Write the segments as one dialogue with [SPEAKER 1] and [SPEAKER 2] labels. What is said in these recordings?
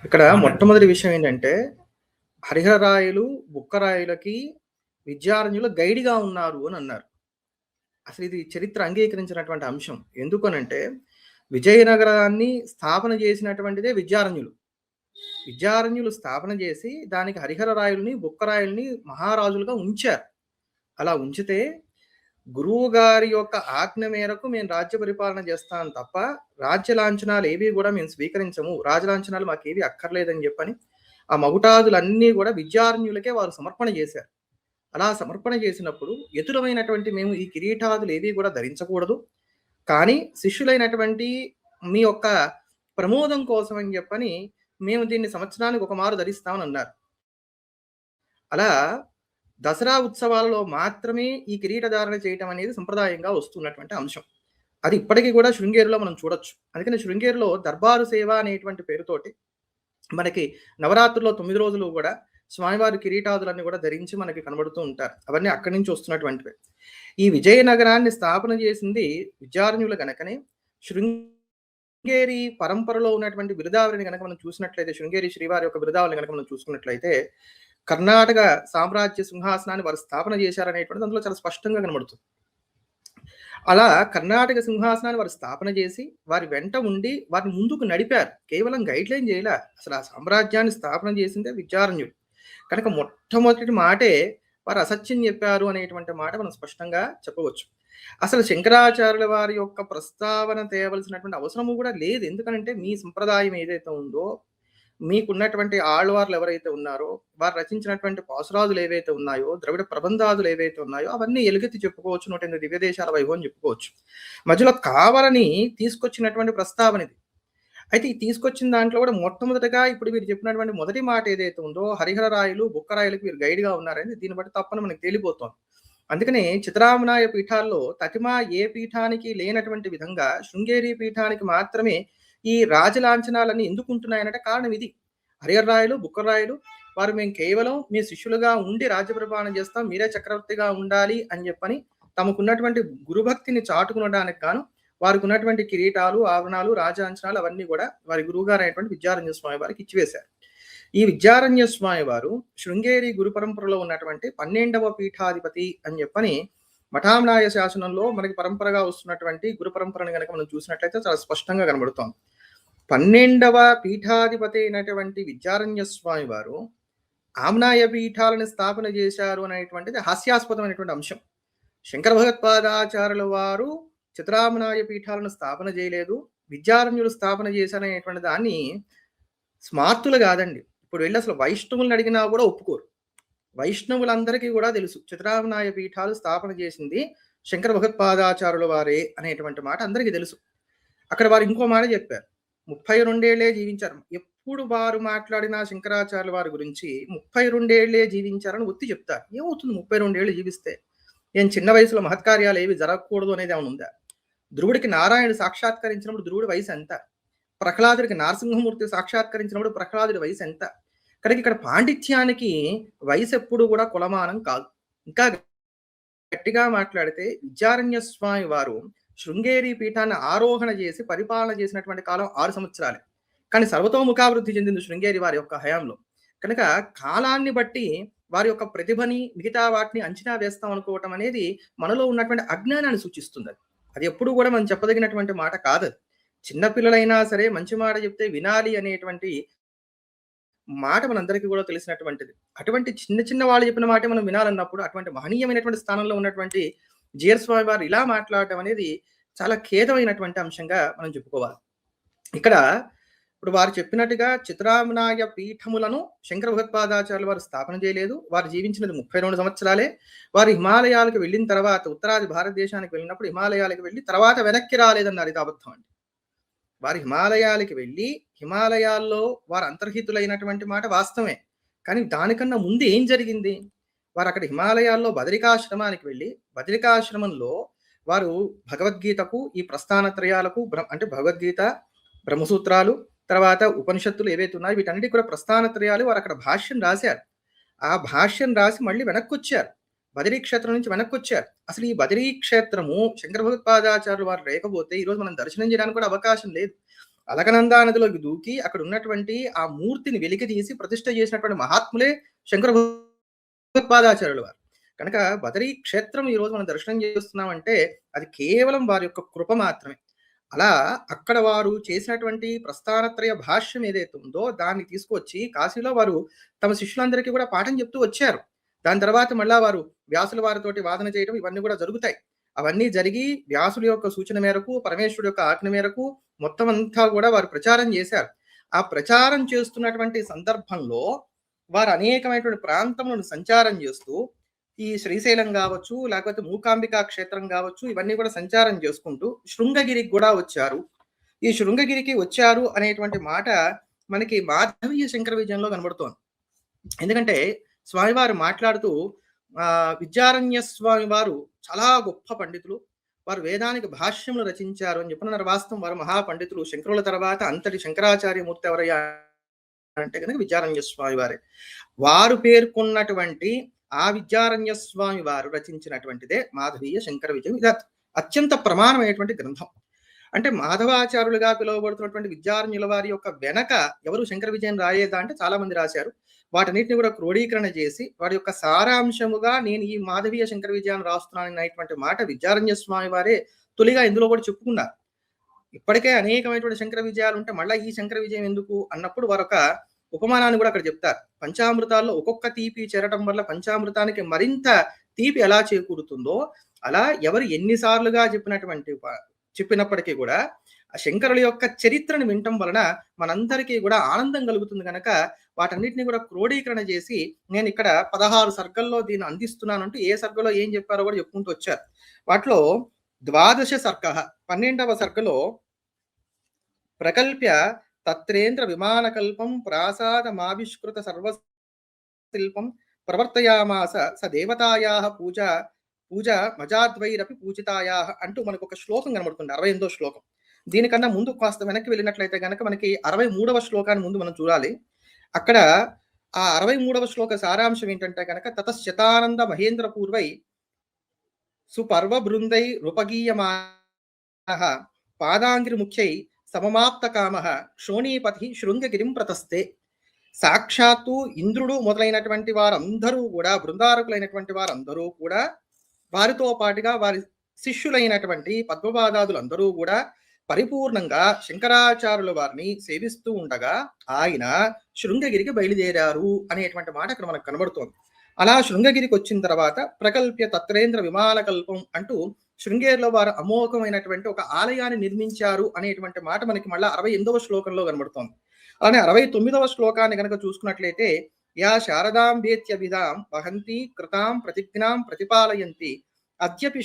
[SPEAKER 1] ఇక్కడ
[SPEAKER 2] అవునండి.
[SPEAKER 1] మొట్టమొదటి విషయం ఏంటంటే, హరిహరరాయలు, బుక్కరాయలకి విద్యారణ్యులు గైడ్‌గా ఉన్నారు అని అన్నారు. అసలు ఇది చరిత్ర అంగీకరించినటువంటి అంశం. ఎందుకనంటే, విజయనగరాన్ని స్థాపన చేసినటువంటిదే విద్యారణ్యులు. విద్యారణ్యులు స్థాపన చేసి, దానికి హరిహరరాయలని, బుక్కరాయలని మహారాజులుగా ఉంచారు. అలా ఉంచితే, గురువు గారి యొక్క ఆజ్ఞ మేరకు మేము రాజ్య పరిపాలన చేస్తాం తప్ప, రాజ్య లాంఛనాలు ఏవి కూడా మేము స్వీకరించము. రాజలాంఛనాలు మాకేవి అక్కర్లేదని చెప్పని, ఆ మగుటాదులన్నీ కూడా విద్యారణ్యులకే వారు సమర్పణ చేశారు. అలా సమర్పణ చేసినప్పుడు ఎదురమైనటువంటి మేము ఈ కిరీటాదులు ఏవి కూడా ధరించకూడదు. కానీ శిష్యులైనటువంటి మీ యొక్క ప్రమోదం కోసం అని చెప్పని మేము దీన్ని సంవత్సరానికి ఒక మారు ధరిస్తామని అన్నారు. అలా దసరా ఉత్సవాలలో మాత్రమే ఈ కిరీటధారణ చేయటం అనేది సంప్రదాయంగా వస్తున్నటువంటి అంశం. అది ఇప్పటికీ కూడా శృంగేరిలో మనం చూడొచ్చు. అందుకని శృంగేరిలో దర్బారు సేవ అనేటువంటి పేరుతోటి మనకి నవరాత్రుల్లో 9 రోజులు కూడా స్వామివారి కిరీటాదులన్నీ కూడా ధరించి మనకి కనబడుతూ ఉంటారు. అవన్నీ అక్కడి నుంచి వస్తున్నటువంటివే. ఈ విజయనగరాన్ని స్థాపన చేసింది విద్యారణ్యులు గనకనే శృంగేరి పరంపరలో ఉన్నటువంటి బిరుదావళిని గనక మనం చూసినట్లయితే, శృంగేరి శ్రీవారి యొక్క బిరుదావళిని గనక మనం చూసుకున్నట్లయితే, కర్ణాటక సామ్రాజ్య సింహాసనాన్ని వారు స్థాపన చేశారనేటువంటిది అందులో చాలా స్పష్టంగా కనబడుతుంది. అలా కర్ణాటక సింహాసనాన్ని వారు స్థాపన చేసి వారి వెంట ఉండి వారిని ముందుకు నడిపారు. కేవలం గైడ్ లైన్ చేయలే. అసలు ఆ సామ్రాజ్యాన్ని స్థాపన చేసిందే విద్యారణ్యులు. కనుక మొట్టమొదటి మాటే వారు అసత్యం చెప్పారు అనేటువంటి మాట మనం స్పష్టంగా చెప్పవచ్చు. అసలు శంకరాచార్యుల వారి యొక్క ప్రస్తావన తేవలసినటువంటి అవసరము కూడా లేదు. ఎందుకంటే మీ సంప్రదాయం ఏదైతే ఉందో, మీకున్నటువంటి ఆళ్వార్లు ఎవరైతే ఉన్నారో, వారు రచించినటువంటి పాసురాజులు ఏవైతే ఉన్నాయో, ద్రవిడ ప్రబంధాదులు ఏవైతే ఉన్నాయో, అవన్నీ ఎలుగెత్తి చెప్పుకోవచ్చు. 108 దివ్యదేశాల వైభవం చెప్పుకోవచ్చు. మధ్యలో కావాలని తీసుకొచ్చినటువంటి ప్రస్తావన ఇది. అయితే ఈ తీసుకొచ్చిన దాంట్లో కూడా మొట్టమొదటిగా ఇప్పుడు మీరు చెప్పినటువంటి మొదటి మాట ఏదైతే ఉందో, హరిహరరాయలు, బుక్కరాయలకు వీరు గైడ్‌గా ఉన్నారని దీన్ని బట్టి తప్పని మనకు తేలిపోతోంది. అందుకనే చిత్రామనాయ పీఠాల్లో తతిమ ఏ పీఠానికి లేనటువంటి విధంగా శృంగేరి పీఠానికి మాత్రమే ఈ రాజలాంఛనాలన్నీ ఎందుకు ఉంటున్నాయనంటే కారణం ఇది. హరిహరరాయలు, బుక్కరాయలు వారు మేము కేవలం మీ శిష్యులుగా ఉండి రాజ్య పరిపాలన చేస్తాం, మీరే చక్రవర్తిగా ఉండాలి అని చెప్పని తమకున్నటువంటి గురుభక్తిని చాటుకునడానికి గాను వారికి ఉన్నటువంటి కిరీటాలు, ఆభరణాలు, రాజలాంఛనాలు అవన్నీ కూడా వారి గురువుగారు అయినటువంటి విద్యారణ్య స్వామి వారికి ఇచ్చివేశారు. ఈ విద్యారణ్య స్వామి వారు శృంగేరి గురు పరంపరలో ఉన్నటువంటి 12వ పీఠాధిపతి అని చెప్పని మఠామనాయ శాసనంలో మనకి పరంపరగా వస్తున్నటువంటి గురు పరంపరను కనుక మనం చూసినట్లయితే చాలా స్పష్టంగా కనబడుతోంది. 12వ పీఠాధిపతి అయినటువంటి విద్యారణ్య స్వామి వారు ఆమ్నాయ పీఠాలను స్థాపన చేశారు అనేటువంటిది హాస్యాస్పదమైనటువంటి అంశం. శంకర భగవత్పాదాచార్యుల వారు చిత్రామనాయ పీఠాలను స్థాపన చేయలేదు, విద్యారణ్యులు స్థాపన చేశారనేటువంటి దాన్ని స్మార్తులు కాదండి. ఇప్పుడు వెళ్ళి అసలు వైష్ణవులను అడిగినా కూడా ఒప్పుకోరు. వైష్ణవులందరికీ కూడా తెలుసు చిత్రామనాయ పీఠాలు స్థాపన చేసింది శంకర భగవత్పాదాచార్యుల వారే అనేటువంటి మాట అందరికీ తెలుసు. అక్కడ వారు ఇంకో మాట చెప్పారు, 32 ఏళ్లే జీవించారు. ఎప్పుడు వారు మాట్లాడినా శంకరాచార్యుల వారి గురించి 32 ఏళ్లే జీవించారని ఒత్తి చెప్తారు. ఏమవుతుంది 32 ఏళ్ళు జీవిస్తే? ఏం చిన్న వయసులో మహత్కార్యాలు ఏవి జరగకూడదు అనేది ఏమైనా ఉందా? ధ్రువుడికి నారాయణుడు సాక్షాత్కరించినప్పుడు ధ్రువుడి వయసు ఎంత? ప్రహ్లాదుడికి నరసింహమూర్తి సాక్షాత్కరించినప్పుడు ప్రహ్లాదుడి వయసు ఎంత? కనుక ఇక్కడ పాండిత్యానికి వయసు ఎప్పుడు కూడా కులమానం కాదు. ఇంకా గట్టిగా మాట్లాడితే విద్యారణ్య స్వామి వారు శృంగేరి పీఠాన్ని ఆరోహణ చేసి పరిపాలన చేసినటువంటి కాలం 6 సంవత్సరాలే. కానీ సర్వతోముఖాభివృద్ధి చెందింది శృంగేరి వారి యొక్క హయాంలో. కనుక కాలాన్ని బట్టి వారి యొక్క ప్రతిభని మిగతా వాటిని అంచనా వేస్తాం అనుకోవటం అనేది మనలో ఉన్నటువంటి అజ్ఞానాన్ని సూచిస్తుంది. అది ఎప్పుడు కూడా మనం చెప్పదగినటువంటి మాట కాదు. చిన్నపిల్లలైనా సరే మంచి మాట చెప్తే వినాలి అనేటువంటి మాట మనందరికీ కూడా తెలిసినటువంటిది. అటువంటి చిన్న చిన్న వాళ్ళు చెప్పిన మాటే మనం వినాలన్నప్పుడు అటువంటి మహనీయమైనటువంటి స్థానంలో ఉన్నటువంటి జీయర్ స్వామి వారు ఇలా మాట్లాడటం అనేది చాలా ఖేదమైనటువంటి అంశంగా మనం చెప్పుకోవాలి. ఇక్కడ ఇప్పుడు వారు చెప్పినట్టుగా చిత్రామనాయ పీఠములను శంకర భగవత్పాదాచార్యులు వారు స్థాపన చేయలేదు. వారు జీవించినది 32 సంవత్సరాలే. వారు హిమాలయాలకు వెళ్ళిన తర్వాత ఉత్తరాది భారతదేశానికి వెళ్ళినప్పుడు హిమాలయాలకు వెళ్ళి తర్వాత వెనక్కి రాలేదన్నారు. ఇది అబద్ధం అండి. వారు హిమాలయాలకి వెళ్ళి హిమాలయాల్లో వారు అంతర్హితులైనటువంటి మాట వాస్తవమే. కానీ దానికన్నా ముందు ఏం జరిగింది? వారు అక్కడ హిమాలయాల్లో బదరికాశ్రమానికి వెళ్ళి బదరికాశ్రమంలో వారు భగవద్గీతకు ఈ ప్రస్థానత్రయాలకు అంటే భగవద్గీత, బ్రహ్మసూత్రాలు, తర్వాత ఉపనిషత్తులు ఏవైతే ఉన్నాయో వీటన్నిటికీ కూడా ప్రస్థానత్రయాలు వారు అక్కడ భాష్యం రాశారు. ఆ భాష్యం రాసి మళ్ళీ వెనక్కి వచ్చారు. బదరీ క్షేత్రం నుంచి వెనక్కి వచ్చారు. అసలు ఈ బదరీ క్షేత్రము శంకర భగవత్పాదాచార్యులు వారు లేకపోతే ఈరోజు మనం దర్శనం చేయడానికి కూడా అవకాశం లేదు. అలకనందా నదిలోకి దూకి అక్కడ ఉన్నటువంటి ఆ మూర్తిని వెలికి తీసి ప్రతిష్ఠ చేసినటువంటి మహాత్ములే శంకర భగవత్పాదాచార్యుల వారు. కనుక బదరీ క్షేత్రం ఈ రోజు మనం దర్శనం చేస్తున్నామంటే అది కేవలం వారి యొక్క కృప మాత్రమే. అలా అక్కడ వారు చేసినటువంటి ప్రస్థానత్రయ భాష్యం ఏదైతే ఉందో దాన్ని తీసుకొచ్చి కాశీలో వారు తమ శిష్యులందరికీ కూడా పాఠం చెప్తూ వచ్చారు. దాని తర్వాత మళ్ళా వారు వ్యాసుల వారితోటి వాదన చేయడం ఇవన్నీ కూడా జరుగుతాయి. అవన్నీ జరిగి వ్యాసుల యొక్క సూచన మేరకు, పరమేశ్వరుడు యొక్క ఆజ్ఞ మేరకు మొత్తం అంతా కూడా వారు ప్రచారం చేశారు. ఆ ప్రచారం చేస్తున్నటువంటి సందర్భంలో వారు అనేకమైనటువంటి ప్రాంతములను సంచారం చేస్తూ ఈ శ్రీశైలం కావచ్చు, లేకపోతే మూకాంబికా క్షేత్రం కావచ్చు, ఇవన్నీ కూడా సంచారం చేసుకుంటూ శృంగగిరికి కూడా వచ్చారు. ఈ శృంగగిరికి వచ్చారు అనేటువంటి మాట మనకి మాధవీయ శంకర విజయంలో కనబడుతోంది. ఎందుకంటే స్వామివారు మాట్లాడుతూ విద్యారణ్య స్వామి వారు చాలా గొప్ప పండితులు, వారు వేదానికి భాష్యములు రచించారు అని చెప్పిన వాస్తవం. వారు మహాపండితులు. శంకరుల తర్వాత అంతటి శంకరాచార్యమూర్తి ఎవరయ్యా అంటే కనుక విద్యారణ్య స్వామి వారే. వారు పేర్కొన్నటువంటి ఆ విద్యారణ్య స్వామి వారు రచించినటువంటిదే మాధవీయ శంకర విజయం. ఇది అత్యంత ప్రమాణమైనటువంటి గ్రంథం. అంటే మాధవాచార్యులుగా పిలువబడుతున్నటువంటి విద్యారణ్యుల వారి యొక్క వెనక ఎవరు శంకర విజయం రాయేదా అంటే చాలా మంది రాశారు. వాటన్నిటిని కూడా క్రోడీకరణ చేసి వారి యొక్క సారాంశముగా నేను ఈ మాధవీయ శంకర విజయాన్ని రాస్తున్నాను అనేటువంటి మాట విద్యారణ్య స్వామి వారే తొలిగా ఇందులో కూడా చెప్పుకున్నారు. ఇప్పటికే అనేకమైనటువంటి శంకర విజయాలు ఉంటే మళ్ళీ ఈ శంకర విజయం ఎందుకు అన్నప్పుడు వారు ఒక ఉపమానాన్ని కూడా అక్కడ చెప్తారు. పంచామృతాల్లో ఒక్కొక్క తీపి చేరటం వల్ల పంచామృతానికి మరింత తీపి ఎలా చేకూరుతుందో అలా ఎవరు ఎన్నిసార్లుగా చెప్పినప్పటికీ కూడా ఆ శంకరుల యొక్క చరిత్రను వినటం వలన మనందరికీ కూడా ఆనందం కలుగుతుంది. కనుక వాటన్నిటిని కూడా క్రోడీకరణ చేసి నేను ఇక్కడ 16 సర్గల్లో దీన్ని అందిస్తున్నాను అంటూ ఏ సర్గలో ఏం చెప్పారో కూడా చెప్పుకుంటూ వచ్చారు. వాటిలో 12 సర్గ 12వ సర్గలో ప్రకల్ప్య తత్రేంద్ర విమానకల్పం ప్రాసాదమావిష్కృత సర్వశిల్పం ప్రవర్తయామాస స దేవతాయాః పూజ మజాద్వైరపి పూజితాయాః అంటూ మనకు ఒక శ్లోకం కనబడుతుంది. 68వ శ్లోకం. దీనికన్నా ముందు కాస్త వెనక్కి వెళ్ళినట్లయితే కనుక మనకి 63వ శ్లోకాన్ని ముందు మనం చూడాలి. అక్కడ ఆ 63వ శ్లోక సారాంశం ఏంటంటే కనుక తతశ్చతానంద మహేంద్ర పూర్వై సుపర్వ బృందై రూపగీయమానః పాదాంగ్రి ముఖ్యై సమమాప్త కామః శోణీపతి శృంగగిరిం ప్రతస్తే. సాక్షాత్తు ఇంద్రుడు మొదలైనటువంటి వారందరూ కూడా, బృందారకులైనటువంటి వారందరూ కూడా, వారితో పాటుగా వారి శిష్యులైనటువంటి పద్మపాదాదులందరూ కూడా పరిపూర్ణంగా శంకరాచార్యుల వారిని సేవిస్తూ ఉండగా ఆయన శృంగగిరికి బయలుదేరారు అనేటువంటి మాట ఇక్కడ మనకు కనబడుతోంది. అలా శృంగగిరికి వచ్చిన తర్వాత ప్రకల్ప్య తత్రేంద్ర విమానకల్పం అంటూ శృంగేరిలో వారు అమోఘమైనటువంటి ఒక ఆలయాన్ని నిర్మించారు అనేటువంటి మాట మనకి మళ్ళీ 68వ శ్లోకంలో కనబడుతోంది. అలానే 69వ శ్లోకాన్ని కనుక చూసుకున్నట్లయితే యా శారదాంబేత్య విధాం వహంతి కృతాం ప్రతిజ్ఞాం ప్రతిపాలయంతి అద్యపి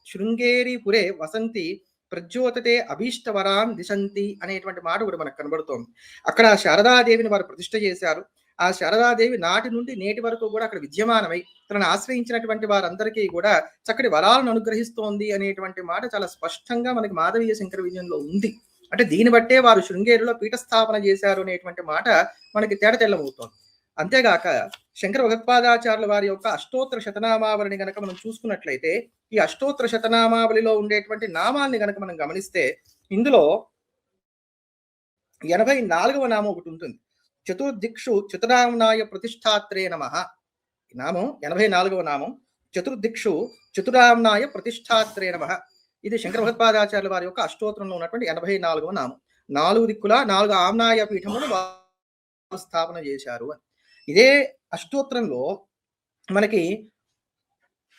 [SPEAKER 1] శృంగేరి పురే వసంతి ప్రజ్యోతతే అభీష్టవరాన్ దిశంతి అనేటువంటి మాట కూడా మనకు కనబడుతోంది. అక్కడ శారదాదేవిని వారు ప్రతిష్ఠ చేశారు. ఆ శారదాదేవి నాటి నుండి నేటి వరకు కూడా అక్కడ విద్యమానమై తనను ఆశ్రయించినటువంటి వారందరికీ కూడా చక్కటి వరాలను అనుగ్రహిస్తోంది అనేటువంటి మాట చాలా స్పష్టంగా మనకి మాధవీయ శంకర విజయంలో ఉంది. అంటే దీన్ని బట్టే వారు శృంగేరిలో పీఠస్థాపన చేశారు అనేటువంటి మాట మనకి తేటతెల్లమవుతోంది. అంతేగాక శంకర భగవత్పాదాచార్యుల వారి యొక్క అష్టోత్తర శతనామావళిని కనుక మనం చూసుకున్నట్లయితే ఈ అష్టోత్తర శతనామావళిలో ఉండేటువంటి నామాల్ని కనుక మనం గమనిస్తే ఇందులో 84వ నామం ఒకటి ఉంటుంది. చతుర్దిక్షు చతురామ్నాయ ప్రతిష్టాత్రే నమః. ఈ నామం 84వ నామం. చతుర్దిక్షు చతురామ్నాయ ప్రతిష్టాత్రే నమః. ఇది శంకర భగవత్పాదాచార్యుల వారి యొక్క అష్టోత్తరంలో ఉన్నటువంటి 84వ నామం. 4 దిక్కుల 4 ఆమ్నాయ పీఠములు స్థాపన చేశారు అని. ఇదే అష్టోత్తరంలో మనకి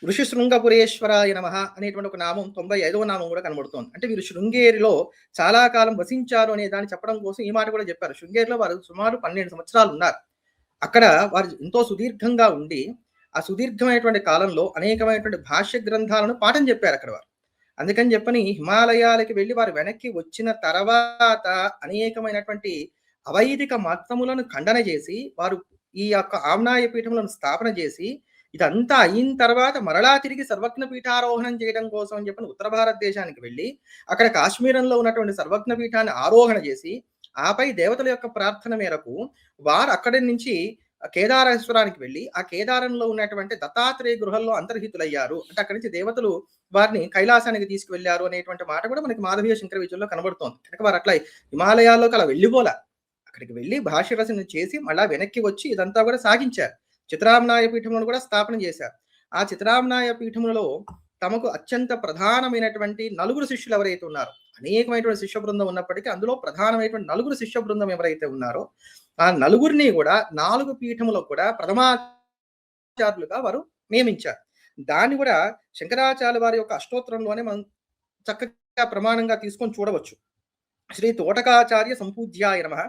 [SPEAKER 1] ఋషిశృంగపురేశ్వరాయ నమః అనేటువంటి ఒక నామం 95వ నామం కూడా కనబడుతోంది. అంటే వీరు శృంగేరిలో చాలా కాలం వసించారు అనే దాన్ని చెప్పడం కోసం ఈ మాట కూడా చెప్పారు. శృంగేరిలో వారు సుమారు 12 సంవత్సరాలు ఉన్నారు. అక్కడ వారు ఎంతో సుదీర్ఘంగా ఉండి ఆ సుదీర్ఘమైనటువంటి కాలంలో అనేకమైనటువంటి భాష్య గ్రంథాలను పాఠం చెప్పారు అక్కడ వారు. అందుకని చెప్పని హిమాలయాలకి వెళ్ళి వారు వెనక్కి వచ్చిన తర్వాత అనేకమైనటువంటి అవైదిక మతములను ఖండన చేసి వారు ఈ యొక్క ఆమ్నాయ పీఠములను స్థాపన చేసి ఇదంతా అయిన తర్వాత మరలా తిరిగి సర్వజ్ఞ పీఠారోహణం చేయడం కోసం అని చెప్పిన ఉత్తర భారతదేశానికి వెళ్ళి అక్కడ కాశ్మీరంలో ఉన్నటువంటి సర్వజ్ఞ పీఠాన్ని ఆరోహణ చేసి ఆపై దేవతల యొక్క ప్రార్థన మేరకు వారు అక్కడి నుంచి కేదారేశ్వరానికి వెళ్ళి ఆ కేదారంలో ఉన్నటువంటి దత్తాత్రేయ గృహంలో అంతర్హితులయ్యారు. అంటే అక్కడి నుంచి దేవతలు వారిని కైలాసానికి తీసుకువెళ్లారు అనేటువంటి మాట కూడా మనకి మాధవీయ శంకర విజయంలో కనబడుతోంది. కనుక వారు అట్లా హిమాలయాల్లోకి అలా వెళ్ళిపోలా, అక్కడికి వెళ్ళి భాష్య రచన చేసి మళ్ళా వెనక్కి వచ్చి ఇదంతా కూడా సాగించారు. చిత్రామ్నాయ పీఠములను కూడా స్థాపన చేశారు. ఆ చిత్రామ్నాయ పీఠములలో తమకు అత్యంత ప్రధానమైనటువంటి నలుగురు శిష్యులు ఎవరైతే ఉన్నారో, అనేకమైనటువంటి శిష్య బృందం ఉన్నప్పటికీ అందులో ప్రధానమైనటువంటి నలుగురు శిష్య బృందం ఎవరైతే ఉన్నారో ఆ నలుగురిని కూడా 4 పీఠములో కూడా ప్రథమాచార్యులుగా వారు నియమించారు. దాన్ని కూడా శంకరాచార్య వారి యొక్క అష్టోత్తరంలోనే మనం చక్కగా ప్రమాణంగా తీసుకొని చూడవచ్చు. శ్రీ తోటకాచార్య సంపూజ్యాయ నమః,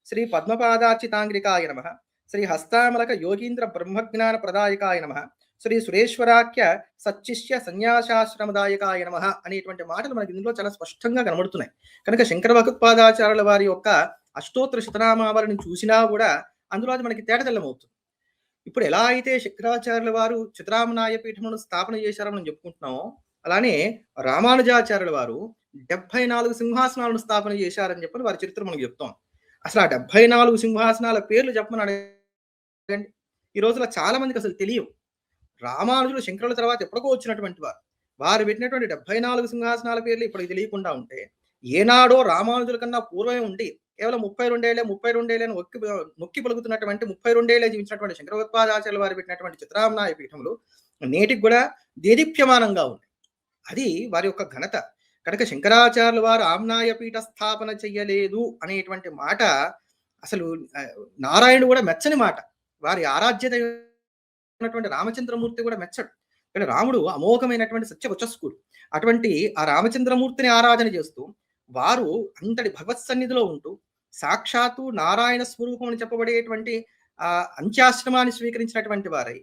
[SPEAKER 1] శ్రీ పద్మపాదార్చితాంగ్రికాయ నమః, శ్రీ హస్తామలక యోగీంద్ర బ్రహ్మజ్ఞాన ప్రదాయకాయ నమః, శ్రీ సురేశ్వరాఖ్య సచ్చిష్య సన్యాసాశ్రమదాయకాయ నమః అనేటువంటి మాటలు మనకి ఇందులో చాలా స్పష్టంగా కనబడుతున్నాయి. కనుక శంకర భగవత్పాదాచార్యుల వారి యొక్క అష్టోత్తర శతనామావళిని చూసినా కూడా అందులో అది మనకి తేటతెల్లమవుతుంది. ఇప్పుడు ఎలా అయితే శంకరాచార్యుల వారు చిత్రామనాయ పీఠమును స్థాపన చేశారని మనం చెప్పుకుంటున్నామో, అలానే రామానుజాచార్యుల వారు 74 సింహాసనాలను స్థాపన చేశారని చెప్పని వారి చరిత్ర మనకు చెప్తాం. అసలు ఆ 74 సింహాసనాల పేర్లు చెప్పమని అడగండి. ఈ రోజుల్లో చాలా మందికి అసలు తెలియవు. రామానుజులు శంకరుల తర్వాత ఎప్పటికో వచ్చినటువంటి వారు, వారు పెట్టినటువంటి 74 సింహాసనాల పేర్లు ఇప్పటికి తెలియకుండా ఉంటే, ఏనాడో రామానుజుల కన్నా పూర్వమే ఉండి కేవలం 32 ఏళ్ళని నొక్కి పలుకుతున్నటువంటి 32 ఏళ్ళే జీవించినటువంటి శంకర భగవత్పాదాచార్యుల వారు పెట్టినటువంటి చిత్రామ్నాయ పీఠములు నేటికి కూడా దేదీప్యమానంగా ఉన్నాయి. అది వారి యొక్క ఘనత. కనుక శంకరాచార్యుల వారు ఆమ్నాయ పీఠ స్థాపన చెయ్యలేదు అనేటువంటి మాట అసలు నారాయణుడు కూడా మెచ్చని మాట. వారి ఆరాధ్యత ఉన్నటువంటి రామచంద్రమూర్తి కూడా మెచ్చడు. ఇక్కడ రాముడు అమోఘమైనటువంటి సత్యవచస్కుడు. అటువంటి ఆ రామచంద్రమూర్తిని ఆరాధన చేస్తూ వారు అంతటి భగవత్ సన్నిధిలో ఉంటూ సాక్షాత్తు నారాయణ స్వరూపం అని చెప్పబడేటువంటి ఆ అంత్యాశ్రమాన్ని స్వీకరించినటువంటి వారై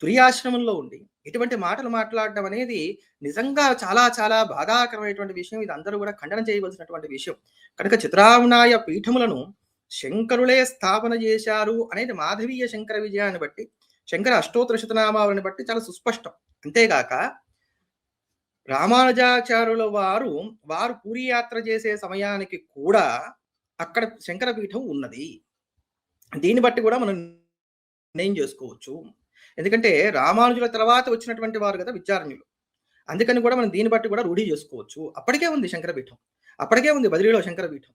[SPEAKER 1] తురియాశ్రమంలో ఉండి ఇటువంటి మాటలు మాట్లాడడం అనేది నిజంగా చాలా చాలా బాధాకరమైనటువంటి విషయం. ఇది అందరూ కూడా ఖండన చేయవలసినటువంటి విషయం. కనుక చిత్రామ్నాయ పీఠములను శంకరులే స్థాపన చేశారు అనేది మాధవీయ శంకర విజయాన్ని బట్టి, శంకర అష్టోత్తర శతనామావళిని బట్టి చాలా సుస్పష్టం. అంతేగాక రామానుజాచార్యుల వారు పూరి యాత్ర చేసే సమయానికి కూడా అక్కడ శంకర పీఠం ఉన్నది. దీన్ని బట్టి కూడా మనం నిర్ణయం చేసుకోవచ్చు. ఎందుకంటే రామానుజుల తర్వాత వచ్చినటువంటి వారు కదా విద్యారణ్యులు. అందుకని కూడా మనం దీన్ని బట్టి కూడా రూఢి చేసుకోవచ్చు. అప్పటికే ఉంది శంకరపీఠం, అప్పటికే ఉంది బదిలీలో శంకరపీఠం.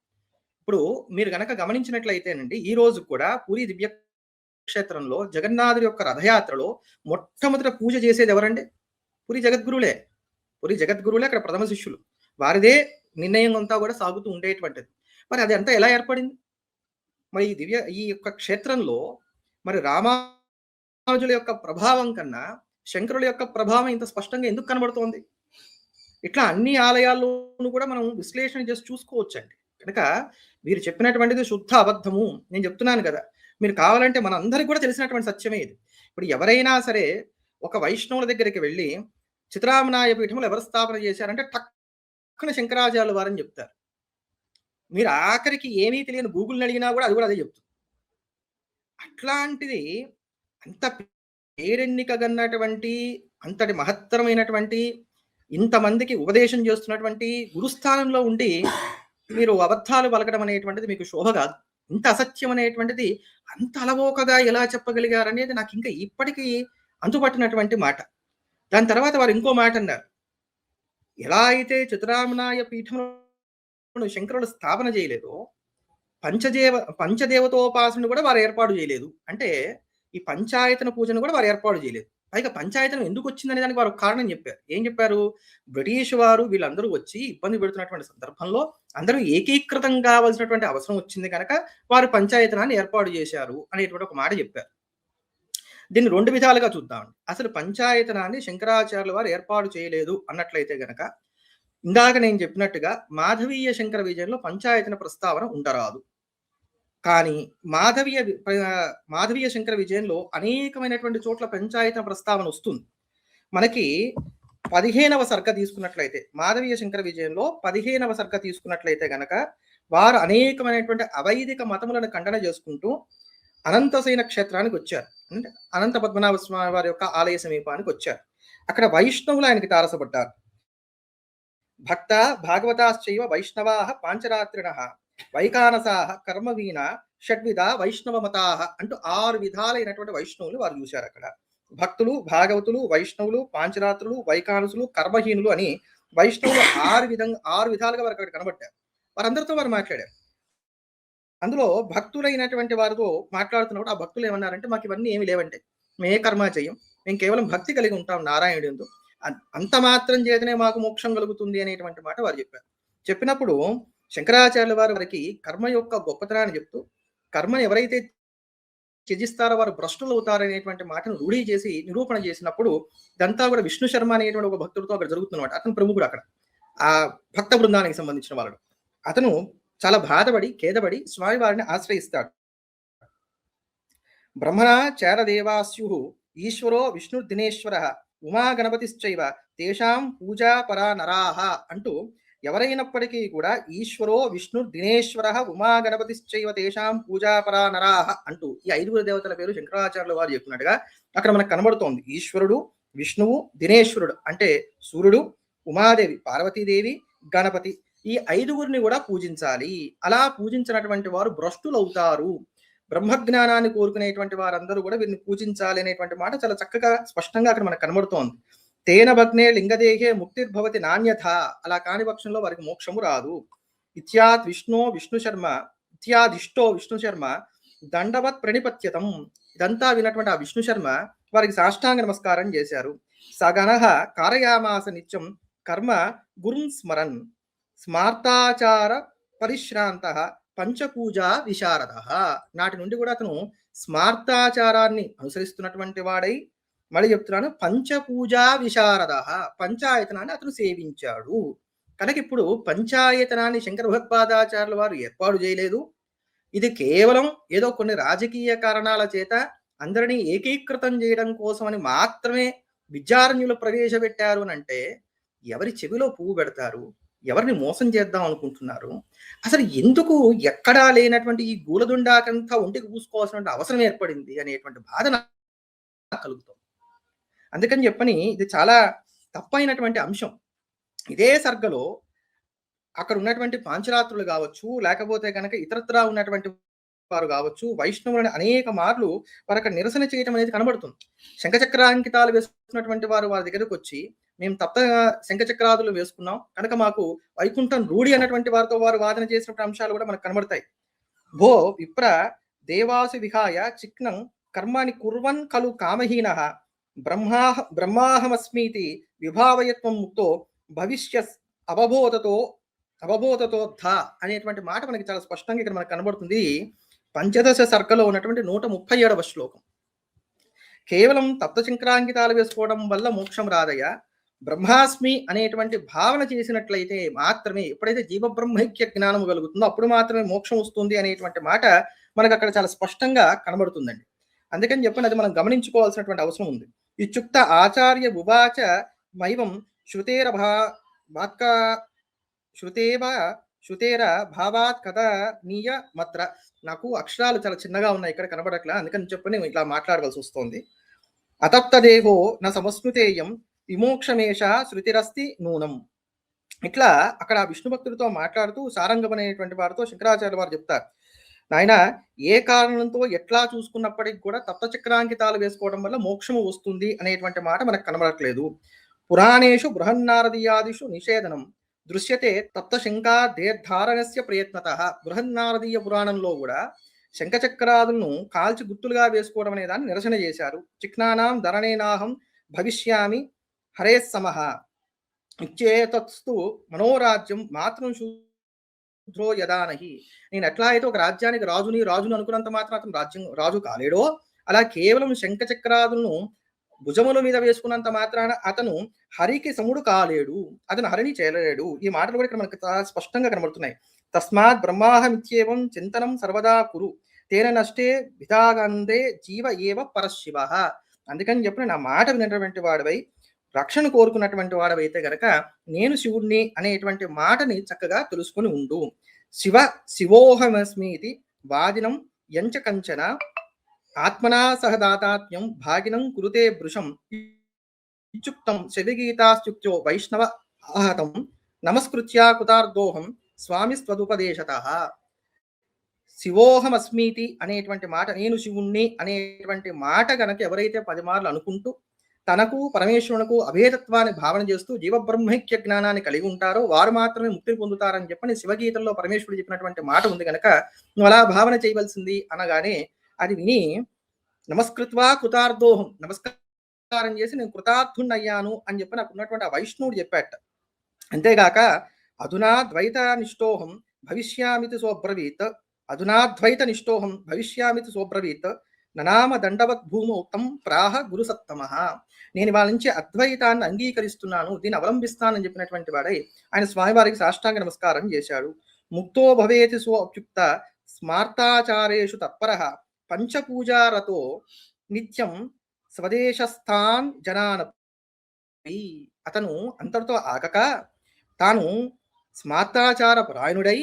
[SPEAKER 1] ఇప్పుడు మీరు గనక గమనించినట్లయితేనండి, ఈ రోజు కూడా పూరి దివ్య క్షేత్రంలో జగన్నాథుడి యొక్క రథయాత్రలో మొట్టమొదట పూజ చేసేది ఎవరండి? పూరి జగద్గురులే. పూరి జగద్గురులే అక్కడ ప్రథమ శిష్యులు. వారిదే నిర్ణయం అంతా కూడా సాగుతూ ఉండేటువంటిది. మరి అది అంతా ఎలా ఏర్పడింది? మరి ఈ యొక్క క్షేత్రంలో మరి రామానుజుల యొక్క ప్రభావం కన్నా శంకరుల యొక్క ప్రభావం ఇంత స్పష్టంగా ఎందుకు కనబడుతోంది? ఇట్లా అన్ని ఆలయాల్లోనూ కూడా మనం విశ్లేషణ చేసి చూసుకోవచ్చండి. కనుక మీరు చెప్పినటువంటిది శుద్ధ అబద్ధము. నేను చెప్తున్నాను కదా, మీరు కావాలంటే మన అందరికి కూడా తెలిసినటువంటి సత్యమే ఇది. ఇప్పుడు ఎవరైనా సరే ఒక వైష్ణవుల దగ్గరికి వెళ్ళి చిత్రామనాయ పీఠములు ఎవరు స్థాపన చేశారంటే టక్కున శంకరాచార్యుల వారని చెప్తారు. మీరు ఆఖరికి ఏమీ తెలియని గూగుల్ని అడిగినా కూడా అది కూడా అదే చెప్తుంది. అట్లాంటిది అంత పేరెన్నికగన్నటువంటి అంతటి మహత్తరమైనటువంటి ఇంతమందికి ఉపదేశం చేస్తున్నటువంటి గురుస్థానంలో ఉండి మీరు అబద్ధాలు పలకడం అనేటువంటిది మీకు శోభ కాదు. ఇంత అసత్యం అనేటువంటిది అంత అలవోకగా ఎలా చెప్పగలిగారనేది నాకు ఇంకా ఇప్పటికీ అంతుపట్టినటువంటి మాట. దాని తర్వాత వారు ఇంకో మాట అన్నారు, ఎలా అయితే చిత్రామనాయ పీఠమును శంకరులు స్థాపన చేయలేదో పంచదేవతోపాసన కూడా వారు ఏర్పాటు చేయలేదు. అంటే ఈ పంచాయతన పూజను కూడా వారు ఏర్పాటు చేయలేదు. పైగా పంచాయతనం ఎందుకు వచ్చిందనే దానికి వారు కారణం చెప్పారు. ఏం చెప్పారు? బ్రిటిష్ వారు వీళ్ళందరూ వచ్చి ఇబ్బంది పెడుతున్నటువంటి సందర్భంలో అందరూ ఏకీకృతం కావాల్సినటువంటి అవసరం వచ్చింది కనుక వారు పంచాయతనాన్ని ఏర్పాటు చేశారు అనేటువంటి ఒక మాట చెప్పారు. దీన్ని రెండు విధాలుగా చూద్దాం. అసలు పంచాయతనాన్ని శంకరాచార్యుల వారు ఏర్పాటు చేయలేదు అన్నట్లయితే గనక ఇందాక నేను చెప్పినట్టుగా మాధవీయ శంకర విజయంలో పంచాయతన ప్రస్తావన ఉండరాదు. కానీ మాధవీయ శంకర విజయంలో అనేకమైనటువంటి చోట్ల పంచాయతన ప్రస్తావన వస్తుంది. మనకి 15వ సర్గ తీసుకున్నట్లయితే మాధవీయ శంకర విజయంలో 15వ సర్గ తీసుకున్నట్లయితే గనక వారు అనేకమైనటువంటి అవైదిక మతములను ఖండన చేసుకుంటూ అనంతసేన క్షేత్రానికి వచ్చారు. అంటే అనంత పద్మనాభ స్వామి వారి యొక్క ఆలయ సమీపానికి వచ్చారు. అక్కడ వైష్ణవులు ఆయనకి తారసపడ్డారు. భక్త భాగవతాశ్చైవ వైష్ణవాః పాంచరాత్రిణః వైకానసాః కర్మవీణ షడ్విధ వైష్ణవ మతాహ అంటూ 6 విధాలైనటువంటి వైష్ణవులు వారు చూశారు అక్కడ. భక్తులు, భాగవతులు, వైష్ణవులు, పాంచరాత్రులు, వైకానసులు, కర్మహీనులు అని వైష్ణవులు 6 విధాలుగా వారు అక్కడ కనబడ్డారు. వారందరితో వారు మాట్లాడారు. అందులో భక్తులైనటువంటి వారితో మాట్లాడుతున్నప్పుడు ఆ భక్తులు ఏమన్నారంటే, మాకు ఇవన్నీ ఏమి లేవంటే, మేము ఏ కర్మ చేయం, మేము కేవలం భక్తి కలిగి ఉంటాం నారాయణుడు, అంత మాత్రం చేతనే మాకు మోక్షం కలుగుతుంది అనేటువంటి మాట వారు చెప్పారు. చెప్పినప్పుడు శంకరాచార్యుల వారికి కర్మ యొక్క గొప్పతనాన్ని చెప్తూ, కర్మను ఎవరైతే త్యజిస్తారో వారు భ్రష్టులు అవుతారనేటువంటి మాటను రూఢీ చేసి నిరూపణ చేసినప్పుడు, ఇదంతా కూడా విష్ణు శర్మ అనేటువంటి ఒక భక్తుడితో అక్కడ జరుగుతున్నమాట. అతను ప్రముఖుడు అక్కడ, ఆ భక్త బృందానికి సంబంధించిన వాడు. అతను చాలా బాధపడి ఖేదపడి స్వామివారిని ఆశ్రయిస్తాడు. బ్రహ్మణ చారదేవాస్యు ఈశ్వరో విష్ణుర్దినేశ్వర ఉమా గణపతిశ్చైవ తేషాం పూజా పరా నరాహ అంటూ, ఎవరైనప్పటికీ కూడా ఈశ్వరో విష్ణుర్దినేశ్వర ఉమా గణపతిశ్చైవ తేషాం పూజా పరా నరాహ అంటూ ఈ 5 దేవతల పేరు శంకరాచార్యుల వారు చెప్పినట్టుగా అక్కడ మనకు కనబడుతోంది. ఈశ్వరుడు, విష్ణువు, దినేశ్వరుడు అంటే సూర్యుడు, ఉమాదేవి పార్వతీదేవి, గణపతి, ఈ 5గురిని కూడా పూజించాలి. అలా పూజించినటువంటి వారు భ్రష్టులవుతారు. బ్రహ్మజ్ఞానాన్ని కోరుకునేటువంటి వారందరూ కూడా వీరిని పూజించాలి అనేటువంటి మాట చాలా చక్కగా స్పష్టంగా అక్కడ మనకు కనబడుతోంది. తేన భగ్నే లింగదేహే ముక్తిర్భవతి నాణ్యథ, అలా కాని పక్షంలో వారికి మోక్షము రాదు. ఇత్యాదిష్టో విష్ణు శర్మ దండవత్ ప్రణిపత్యతం, ఇదంతా విన్నటువంటి ఆ విష్ణు శర్మ వారికి సాష్టాంగ నమస్కారం చేశారు. సగనః కారయామాస నిత్యం కర్మ గురుం స్మరన్ స్మార్తాచార పరిశ్రాంత పంచపూజా విశారద. నాటి నుండి కూడా అతను స్మార్తాచారాన్ని అనుసరిస్తున్నటువంటి వాడై, మళ్ళీ చెప్తున్నాను, పంచపూజా విశారద, పంచాయతనాన్ని అతను సేవించాడు. కనుక ఇప్పుడు పంచాయతనాన్ని శంకర భగవత్పాదాచార్యుల వారు ఏర్పాటు చేయలేదు. ఇది కేవలం ఏదో కొన్ని రాజకీయ కారణాల చేత అందరినీ ఏకీకృతం చేయడం కోసమని మాత్రమే విద్యారణ్యులు ప్రవేశపెట్టారు అని అంటే, ఎవరి చెవిలో పువ్వు పెడతారు, ఎవరిని మోసం చేద్దాం అనుకుంటున్నారు, అసలు ఎందుకు ఎక్కడా లేనటువంటి ఈ గూలదుండాకంతా ఒంటికి పూసుకోవాల్సిన అవసరం ఏర్పడింది అనేటువంటి బాధ నాకు కలుగుతుంది. అందుకని చెప్పని ఇది చాలా తప్పైనటువంటి అంశం. ఇదే సర్గలో అక్కడ ఉన్నటువంటి పాంచరాత్రులు కావచ్చు, లేకపోతే కనుక ఇతరత్రా ఉన్నటువంటి వారు కావచ్చు, వైష్ణవులని అనేక మార్లు వారు అక్కడ నిరసన చేయడం అనేది కనబడుతుంది. శంఖచక్రాంకితాలు వేసుకున్నటువంటి వారు వారి దగ్గరకు వచ్చి, మేము తప్ప శంఖచక్రాదులు వేసుకున్నాం కనుక మాకు వైకుంఠం రూఢి అన్నటువంటి వారితో వారు వాదన చేసినటువంటి అంశాలు కూడా మనకు కనబడతాయి. భో విప్ర దేవాసు విహాయ చిక్నం కర్మాని కుర్వన్ ఖలు కామహీన బ్రహ్మాహమస్మీతి విభావయత్వం ముక్తో భవిష్య అవబోధతోద్ధ అనేటువంటి మాట మనకి చాలా స్పష్టంగా ఇక్కడ మనకు కనబడుతుంది. పంచదశ సర్గలో ఉన్నటువంటి 137వ శ్లోకం. కేవలం తప్తశంకరాంకితాలు వేసుకోవడం వల్ల మోక్షం రాదయ్యా, బ్రహ్మాస్మి అనేటువంటి భావన చేసినట్లయితే మాత్రమే, ఎప్పుడైతే జీవబ్రహ్మైక్య జ్ఞానము కలుగుతుందో అప్పుడు మాత్రమే మోక్షం వస్తుంది అనేటువంటి మాట మనకు అక్కడ చాలా స్పష్టంగా కనబడుతుందండి. అందుకని చెప్పని అది మనం గమనించుకోవాల్సినటువంటి అవసరం ఉంది. ఇత్యుక్త ఆచార్య ఉవాచ మైవం శృతేర శృతేర భావాత్ కథ నీయ మత్ర. నాకు అక్షరాలు చాలా చిన్నగా ఉన్నాయి, ఇక్కడ కనబడట్లా, అందుకని చెప్పని ఇట్లా మాట్లాడవలసి వస్తుంది. అతప్తదేహో నా సమస్మృతేయం విమోక్షమేష శృతిరస్తి నూనం. ఇట్లా అక్కడ విష్ణు భక్తుడితో మాట్లాడుతూ సారంగం అనేటువంటి వారితో శంకరాచార్య వారు చెప్తారు, నాయన ఏ కారణంతో ఎట్లా చూసుకున్నప్పటికీ కూడా తప్తచక్రాంకితాలు వేసుకోవడం వల్ల మోక్షము వస్తుంది అనేటువంటి మాట మనకు కనబడట్లేదు. పురాణేషు బృహన్నారదీయాదిషు నిషేధనం దృశ్యతే తప్తశంకా దేర్ధారణస్య ప్రయత్నత. బృహన్నారదీయ పురాణంలో కూడా శంఖచక్రాదులను కాల్చి గుర్తులుగా వేసుకోవడం అనే దాన్ని నిరసన చేశారు. చిక్నానాం ధరణేనాహం భవిష్యామి హరే సమహ ఇచ్చేతస్తు మనోరాజ్యం మాతృం శూద్రో యదానహి. నేను ఎట్లా అయితే ఒక రాజ్యానికి రాజును అనుకున్నంత మాత్రం అతను రాజు కాలేడో, అలా కేవలం శంఖచక్రాదులను భుజముల మీద వేసుకున్నంత మాత్రాన అతను హరికి సముడు కాలేడు, అతను హరిని చేయలేడు. ఈ మాటలు కూడా ఇక్కడ మనకు స్పష్టంగా కనబడుతున్నాయి. తస్మాత్ బ్రహ్మాహమిత్యేవం చింతనం సర్వదా కురు తేన నష్టే విధాగందే జీవ ఏవ పరశివ. అందుకని చెప్పిన నా మాట వినటువంటి వాడివై రక్షణ కోరుకున్నటువంటి వాడవైతే గనక నేను శివుణ్ణి అనేటువంటి మాటని చక్కగా తెలుసుకొని ఉండు. శివోహమస్మీతి వాదినం యంచ కంచన ఆత్మనా సహదాతాత్మ్యం భాగినం కురుతే భృశం ఇత్యుక్తం శవిగీతాస్త్యుక్తో వైష్ణవ ఆహతం నమస్కృత్యా కుతార్దోహం స్వామి స్వదుపదేశతః. శివోహమస్మీతి అనేటువంటి మాట, నేను శివుణ్ణి అనేటువంటి మాట గనక ఎవరైతే 10 మార్లు అనుకుంటూ తనకు పరమేశ్వరునకు అభేదత్వాన్ని భావన చేస్తూ జీవబ్రహ్మైక్య జ్ఞానాన్ని కలిగి ఉంటారో వారు మాత్రమే ముక్తిని పొందుతారని చెప్పని శివగీతంలో పరమేశ్వరుడు చెప్పినటువంటి మాట ఉంది కనుక నువ్వు అలా భావన చేయవలసింది అనగానే అది విని నమస్కృత్వా కృతార్థోహం, నమస్కారం చేసి నేను కృతార్థుణ్ణయ్యాను అని చెప్పి నాకు ఉన్నటువంటి ఆ వైష్ణవుడు చెప్పాట. అంతేగాక అధునా ద్వైత నిష్ఠోహం భవిష్యామితి సోబ్రవీత్, అధునాద్వైత నిష్ఠోహం భవిష్యామితి సోబ్రవీత్ ననామ దండవత్ భూమౌక్తం ప్రాహ గురుసత్తమ. నేను వాళ్ళ నుంచి అద్వైతాన్ని అంగీకరిస్తున్నాను, దీన్ని అవలంబిస్తానని చెప్పినటువంటి వాడై ఆయన స్వామివారికి సాష్టాంగ నమస్కారం చేశాడు. ముక్తో భవేతి సో అప్యుక్త స్మార్తాచారేషు తత్పర పంచపూజారతో నిత్యం స్వదేశస్థాన్ జనానపి. అతను అంతటితో ఆగక తాను స్మార్తాచార పరాయణుడై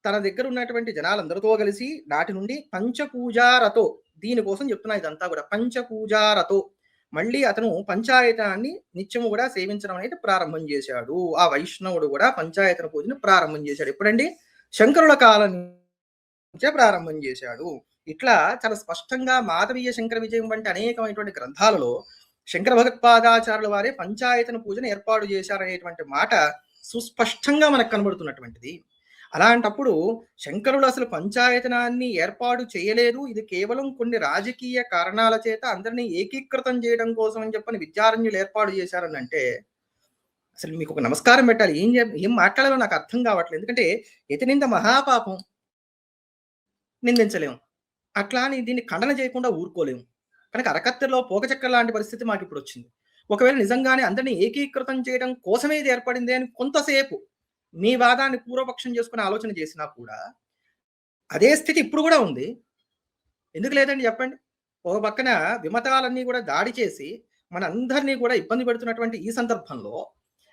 [SPEAKER 1] తన దగ్గర ఉన్నటువంటి జనాలందరితో కలిసి నాటి నుండి పంచపూజారతో, దీనికోసం చెప్తున్నా ఇదంతా కూడా, పంచపూజారతో మళ్ళీ అతను పంచాయతాన్ని నిత్యము కూడా సేవించడం అనేది ప్రారంభం చేశాడు. ఆ వైష్ణవుడు కూడా పంచాయతన పూజను ప్రారంభం చేశాడు. ఎప్పుడండి? శంకరుల కాలం నుంచే ప్రారంభం చేశాడు. ఇట్లా చాలా స్పష్టంగా మాధవీయ శంకర విజయం వంటి అనేకమైనటువంటి గ్రంథాలలో శంకర భగవత్పాదాచార్యుల వారే పంచాయతన పూజను ఏర్పాటు చేశారనేటువంటి మాట సుస్పష్టంగా మనకు కనబడుతున్నటువంటిది. అలాంటప్పుడు శంకరులు అసలు పంచాయతనాన్ని ఏర్పాటు చేయలేదు, ఇది కేవలం కొన్ని రాజకీయ కారణాల చేత అందరినీ ఏకీకృతం చేయడం కోసం అని చెప్పని విద్యారణ్యులు ఏర్పాటు చేశారని అంటే అసలు మీకు ఒక నమస్కారం పెట్టాలి. ఏం మాట్లాడాలో నాకు అర్థం కావట్లేదు. ఎందుకంటే యతినింద మహాపాపం, నిందించలేము, అట్లా అని దీన్ని ఖండన చేయకుండా ఊరుకోలేము. కనుక అరకత్తెలో పోకచక్కెర లాంటి పరిస్థితి మాకు ఇప్పుడు వచ్చింది. ఒకవేళ నిజంగానే అందరినీ ఏకీకృతం చేయడం కోసమే ఇది ఏర్పడింది అని కొంతసేపు మీ వాదాన్ని పూర్వపక్షం చేసుకునే ఆలోచన చేసినా కూడా అదే స్థితి ఇప్పుడు కూడా ఉంది. ఎందుకు లేదండి చెప్పండి? ఒక పక్కన విమతాలన్నీ కూడా దాడి చేసి మనందరినీ కూడా ఇబ్బంది పెడుతున్నటువంటి ఈ సందర్భంలో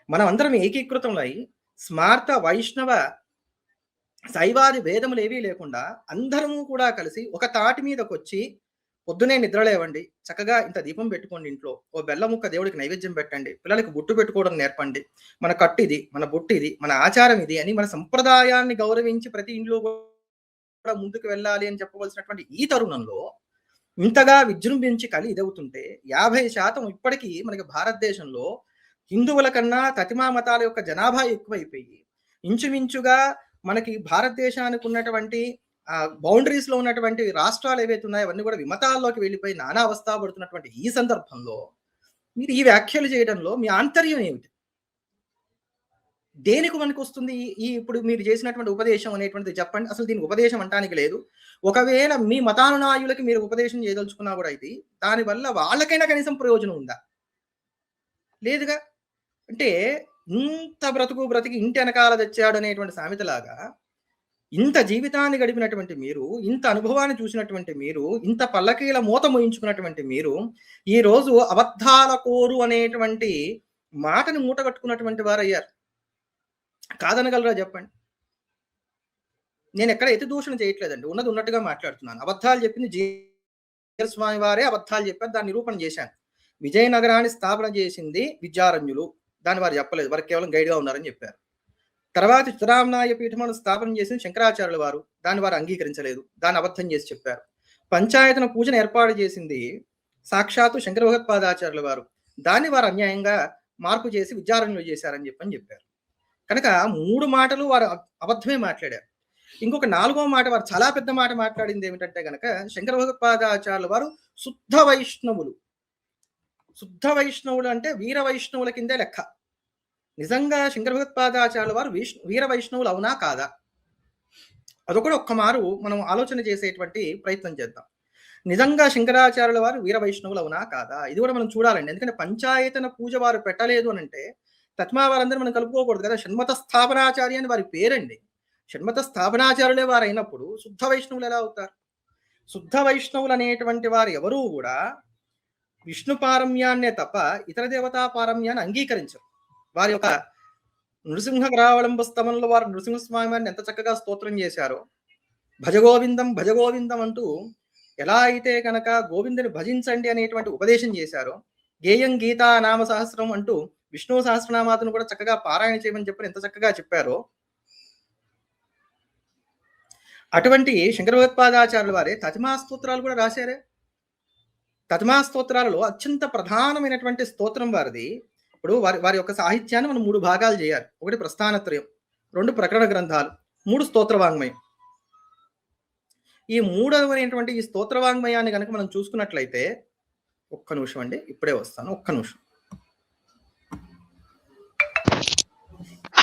[SPEAKER 1] మనం అందరం ఏకీకృతంలో అయి స్మార్త వైష్ణవ శైవాది భేదములు ఏవీ లేకుండా అందరము కూడా కలిసి ఒక తాటి మీదకి వచ్చి పొద్దునే నిద్రలేవండి, చక్కగా ఇంత దీపం పెట్టుకోండి, ఇంట్లో ఓ బెల్ల ముక్క దేవుడికి నైవేద్యం పెట్టండి, పిల్లలకి బొట్టు పెట్టుకోవడం నేర్పండి, మన కట్టు ఇది, మన బొట్టు ఇది, మన ఆచారం ఇది అని మన సంప్రదాయాన్ని గౌరవించి ప్రతి ఇంట్లో కూడా ముందుకు వెళ్ళాలి అని చెప్పవలసినటువంటి ఈ తరుణంలో ఇంతగా విజృంభించి కలి ఇదవుతుంటే 50% ఇప్పటికీ మనకి భారతదేశంలో హిందువుల కన్నా తతిమా మతాల యొక్క జనాభా ఎక్కువైపోయి ఇంచుమించుగా మనకి భారతదేశానికి ఉన్నటువంటి బౌండరీస్ లో ఉన్నటువంటి రాష్ట్రాలు ఏవైతే ఉన్నాయో అవన్నీ కూడా విమతాల్లోకి వెళ్ళిపోయి నానా అవస్థ పడుతున్నటువంటి ఈ సందర్భంలో మీరు ఈ వ్యాఖ్యలు చేయడంలో మీ ఆంతర్యం ఏమిటి? దేనికి మనకు వస్తుంది ఈ ఇప్పుడు మీరు చేసినటువంటి ఉపదేశం అనేటువంటిది చెప్పండి. అసలు దీనికి ఉపదేశం అంటానికి లేదు. ఒకవేళ మీ మతానునాయులకి మీరు ఉపదేశం చేయదలుచుకున్నా కూడా అయితే దానివల్ల వాళ్ళకైనా కనీసం ప్రయోజనం ఉందా? లేదుగా. అంటే ఇంత బ్రతికి ఇంటి వెనకాల తెచ్చాడు అనేటువంటి సామెతలాగా ఇంత జీవితాన్ని గడిపినటువంటి మీరు, ఇంత అనుభవాన్ని చూసినటువంటి మీరు, ఇంత పల్లకీల మూత మోయించుకున్నటువంటి మీరు ఈ రోజు అబద్ధాల కోరు అనేటువంటి మాటని మూట కట్టుకున్నటువంటి వారు అయ్యారు. కాదనగలరా చెప్పండి? నేను ఎక్కడ ఎతి దూషణ చేయట్లేదండి, ఉన్నది ఉన్నట్టుగా మాట్లాడుతున్నాను. అబద్ధాలు చెప్పింది జీర స్వామి వారే అబద్ధాలు చెప్పారు, దాన్ని నిరూపణ చేశాను. విజయనగరాన్ని స్థాపన చేసింది విద్యారణ్యులు, దాన్ని వారు చెప్పలేదు, వారు కేవలం గైడ్గా ఉన్నారని చెప్పారు. తర్వాత చిత్తరామనాయ పీఠమును స్థాపన చేసిన శంకరాచార్యుల వారు, దాన్ని వారు అంగీకరించలేదు, దాన్ని అబద్ధం చేసి చెప్పారు. పంచాయతన పూజను ఏర్పాటు చేసింది సాక్షాత్తు శంకర భగవత్పాదాచార్యుల వారు, దాన్ని వారు అన్యాయంగా మార్పు చేసి విద్యారణ్యులు చేశారని చెప్పారు. కనుక 3 మాటలు వారు అబద్ధమే మాట్లాడారు. ఇంకొక 4వ మాట వారు చాలా పెద్ద మాట మాట్లాడింది ఏమిటంటే కనుక శంకర భగవత్పాదాచార్యుల వారు శుద్ధ వైష్ణవులు. శుద్ధ వైష్ణవులు అంటే వీర వైష్ణవుల కిందే లెక్క. నిజంగా శంకర భగవత్పాదాచార్యుల వారు వీర వైష్ణవులు అవునా కాదా? అదొకటి ఒక్క మారు మనం ఆలోచన చేసేటువంటి ప్రయత్నం చేద్దాం. నిజంగా శంకరాచార్యుల వారు వీర వైష్ణవులు అవునా కాదా? ఇది కూడా మనం చూడాలండి. ఎందుకంటే పంచాయతన పూజ వారు పెట్టలేదు అని అంటే తత్మా వారందరూ మనం కలుపుకోకూడదు కదా. షణ్మత స్థాపనాచార్య అని వారి పేరండి. షణ్మత స్థాపనాచార్యులే వారు అయినప్పుడు శుద్ధ వైష్ణవులు ఎలా అవుతారు? శుద్ధ వైష్ణవులు అనేటువంటి వారు ఎవరూ కూడా విష్ణు పారమ్యాన్నే తప్ప ఇతర దేవతా పారమ్యాన్ని అంగీకరించరు. వారి యొక్క నృసింహ గ్రావళంబ స్తమంలో వారు నృసింహస్వామి వారిని ఎంత చక్కగా స్తోత్రం చేశారో, భజగోవిందం భజగోవిందం అంటూ ఎలా అయితే కనుక గోవిందుని భజించండి అనేటువంటి ఉపదేశం చేశారో, గేయం గీతా నామ సహస్రం అంటూ విష్ణు సహస్రనామాలను కూడా చక్కగా పారాయణ చేయమని చెప్పి ఎంత చక్కగా చెప్పారో, అటువంటి శంకర భగవత్పాదాచార్యుల వారే తతిమా స్తోత్రాలు కూడా రాశారే. తతిమా స్తోత్రాలలో అత్యంత ప్రధానమైనటువంటి స్తోత్రం వారిది. ఇప్పుడు వారి వారి యొక్క సాహిత్యాన్ని మనం 3 భాగాలు చేయాలి. ఒకటి ప్రస్థానత్రయం, 2 ప్రకరణ గ్రంథాలు, 3 స్తోత్ర వాంగ్మయం. ఈ మూడవమైనటువంటి ఈ స్తోత్ర వాంగ్మయాన్ని కనుక మనం చూసుకున్నట్లయితే, ఒక్క నిమిషం అండి, ఇప్పుడే వస్తాను, ఒక్క నిమిషం.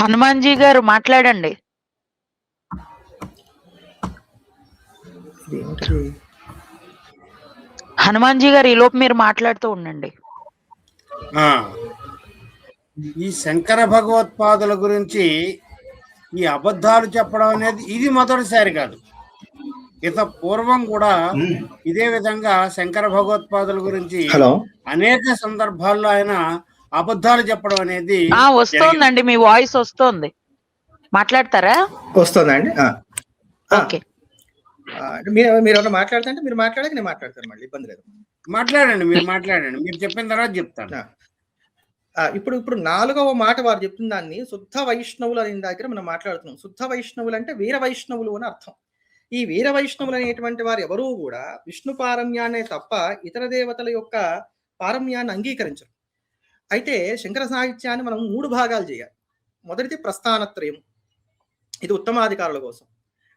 [SPEAKER 2] హనుమాన్జీ గారు మాట్లాడండి. హనుమాన్జీ గారు ఈలోపు మీరు మాట్లాడుతూ ఉండండి.
[SPEAKER 3] ఈ శంకర భగవత్పాదుల గురించి ఈ అబద్ధాలు చెప్పడం అనేది ఇది మొదటిసారి కాదు. ఇత పూర్వం కూడా ఇదే విధంగా శంకర భగవత్పాదుల గురించి అనేక సందర్భాల్లో ఆయన అబద్ధాలు చెప్పడం అనేది
[SPEAKER 2] వస్తోందండి. మీ వాయిస్ వస్తోంది, మాట్లాడతారా?
[SPEAKER 1] వస్తుందండి.
[SPEAKER 2] ఓకే,
[SPEAKER 1] మీరు ఏమన్నా మాట్లాడుతుంటే మీరు మాట్లాడాక నేను మాట్లాడతాను, మళ్ళీ ఇబ్బంది లేదు.
[SPEAKER 3] మాట్లాడండి, మీరు మాట్లాడండి, మీరు చెప్పిన తర్వాత చెప్తాను.
[SPEAKER 1] ఇప్పుడు 4వ మాట వారు చెప్తున్న దాన్ని శుద్ధ వైష్ణవులు అనే దగ్గర మనం మాట్లాడుతున్నాం. శుద్ధ వైష్ణవులు అంటే వీర వైష్ణవులు అని అర్థం. ఈ వీర వైష్ణవులు అనేటువంటి వారు ఎవరూ కూడా విష్ణు పారమ్యాన్నే తప్ప ఇతర దేవతల యొక్క పారమ్యాన్ని అంగీకరించరు. అయితే శంకర సాహిత్యాన్ని మనం 3 భాగాలు చేయాలి. మొదటిది ప్రస్థానత్రయం, ఇది ఉత్తమాధికారుల కోసం.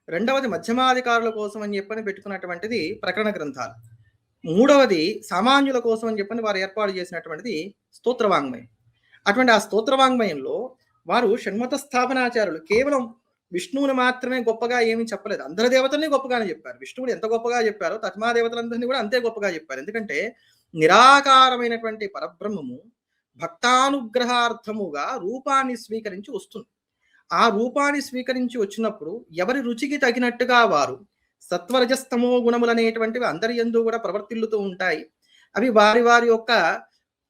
[SPEAKER 1] రెండవది మధ్యమాధికారుల కోసం అని చెప్పని పెట్టుకున్నటువంటిది ప్రకరణ గ్రంథాలు. మూడవది సామాన్యుల కోసం అని చెప్పని వారు ఏర్పాటు చేసినటువంటిది స్తోత్రవాంగ్మయం. అటువంటి ఆ స్తోత్రవాంగ్మయంలో వారు షణ్మత స్థాపనాచార్యులు కేవలం విష్ణువుని మాత్రమే గొప్పగా ఏమీ చెప్పలేదు, అందరి దేవతల్ని గొప్పగానే చెప్పారు. విష్ణువుడు ఎంత గొప్పగా చెప్పారో తత్మా దేవతలందరినీ కూడా అంతే గొప్పగా చెప్పారు. ఎందుకంటే నిరాకారమైనటువంటి పరబ్రహ్మము భక్తానుగ్రహార్థముగా రూపాన్ని స్వీకరించి వస్తుంది. ఆ రూపాన్ని స్వీకరించి వచ్చినప్పుడు ఎవరి రుచికి తగినట్టుగా వారు సత్వరజస్తమో గుణములనేటువంటివి అందరి యందు కూడా ప్రవర్తిల్లుతూ ఉంటాయి. అవి వారి వారి యొక్క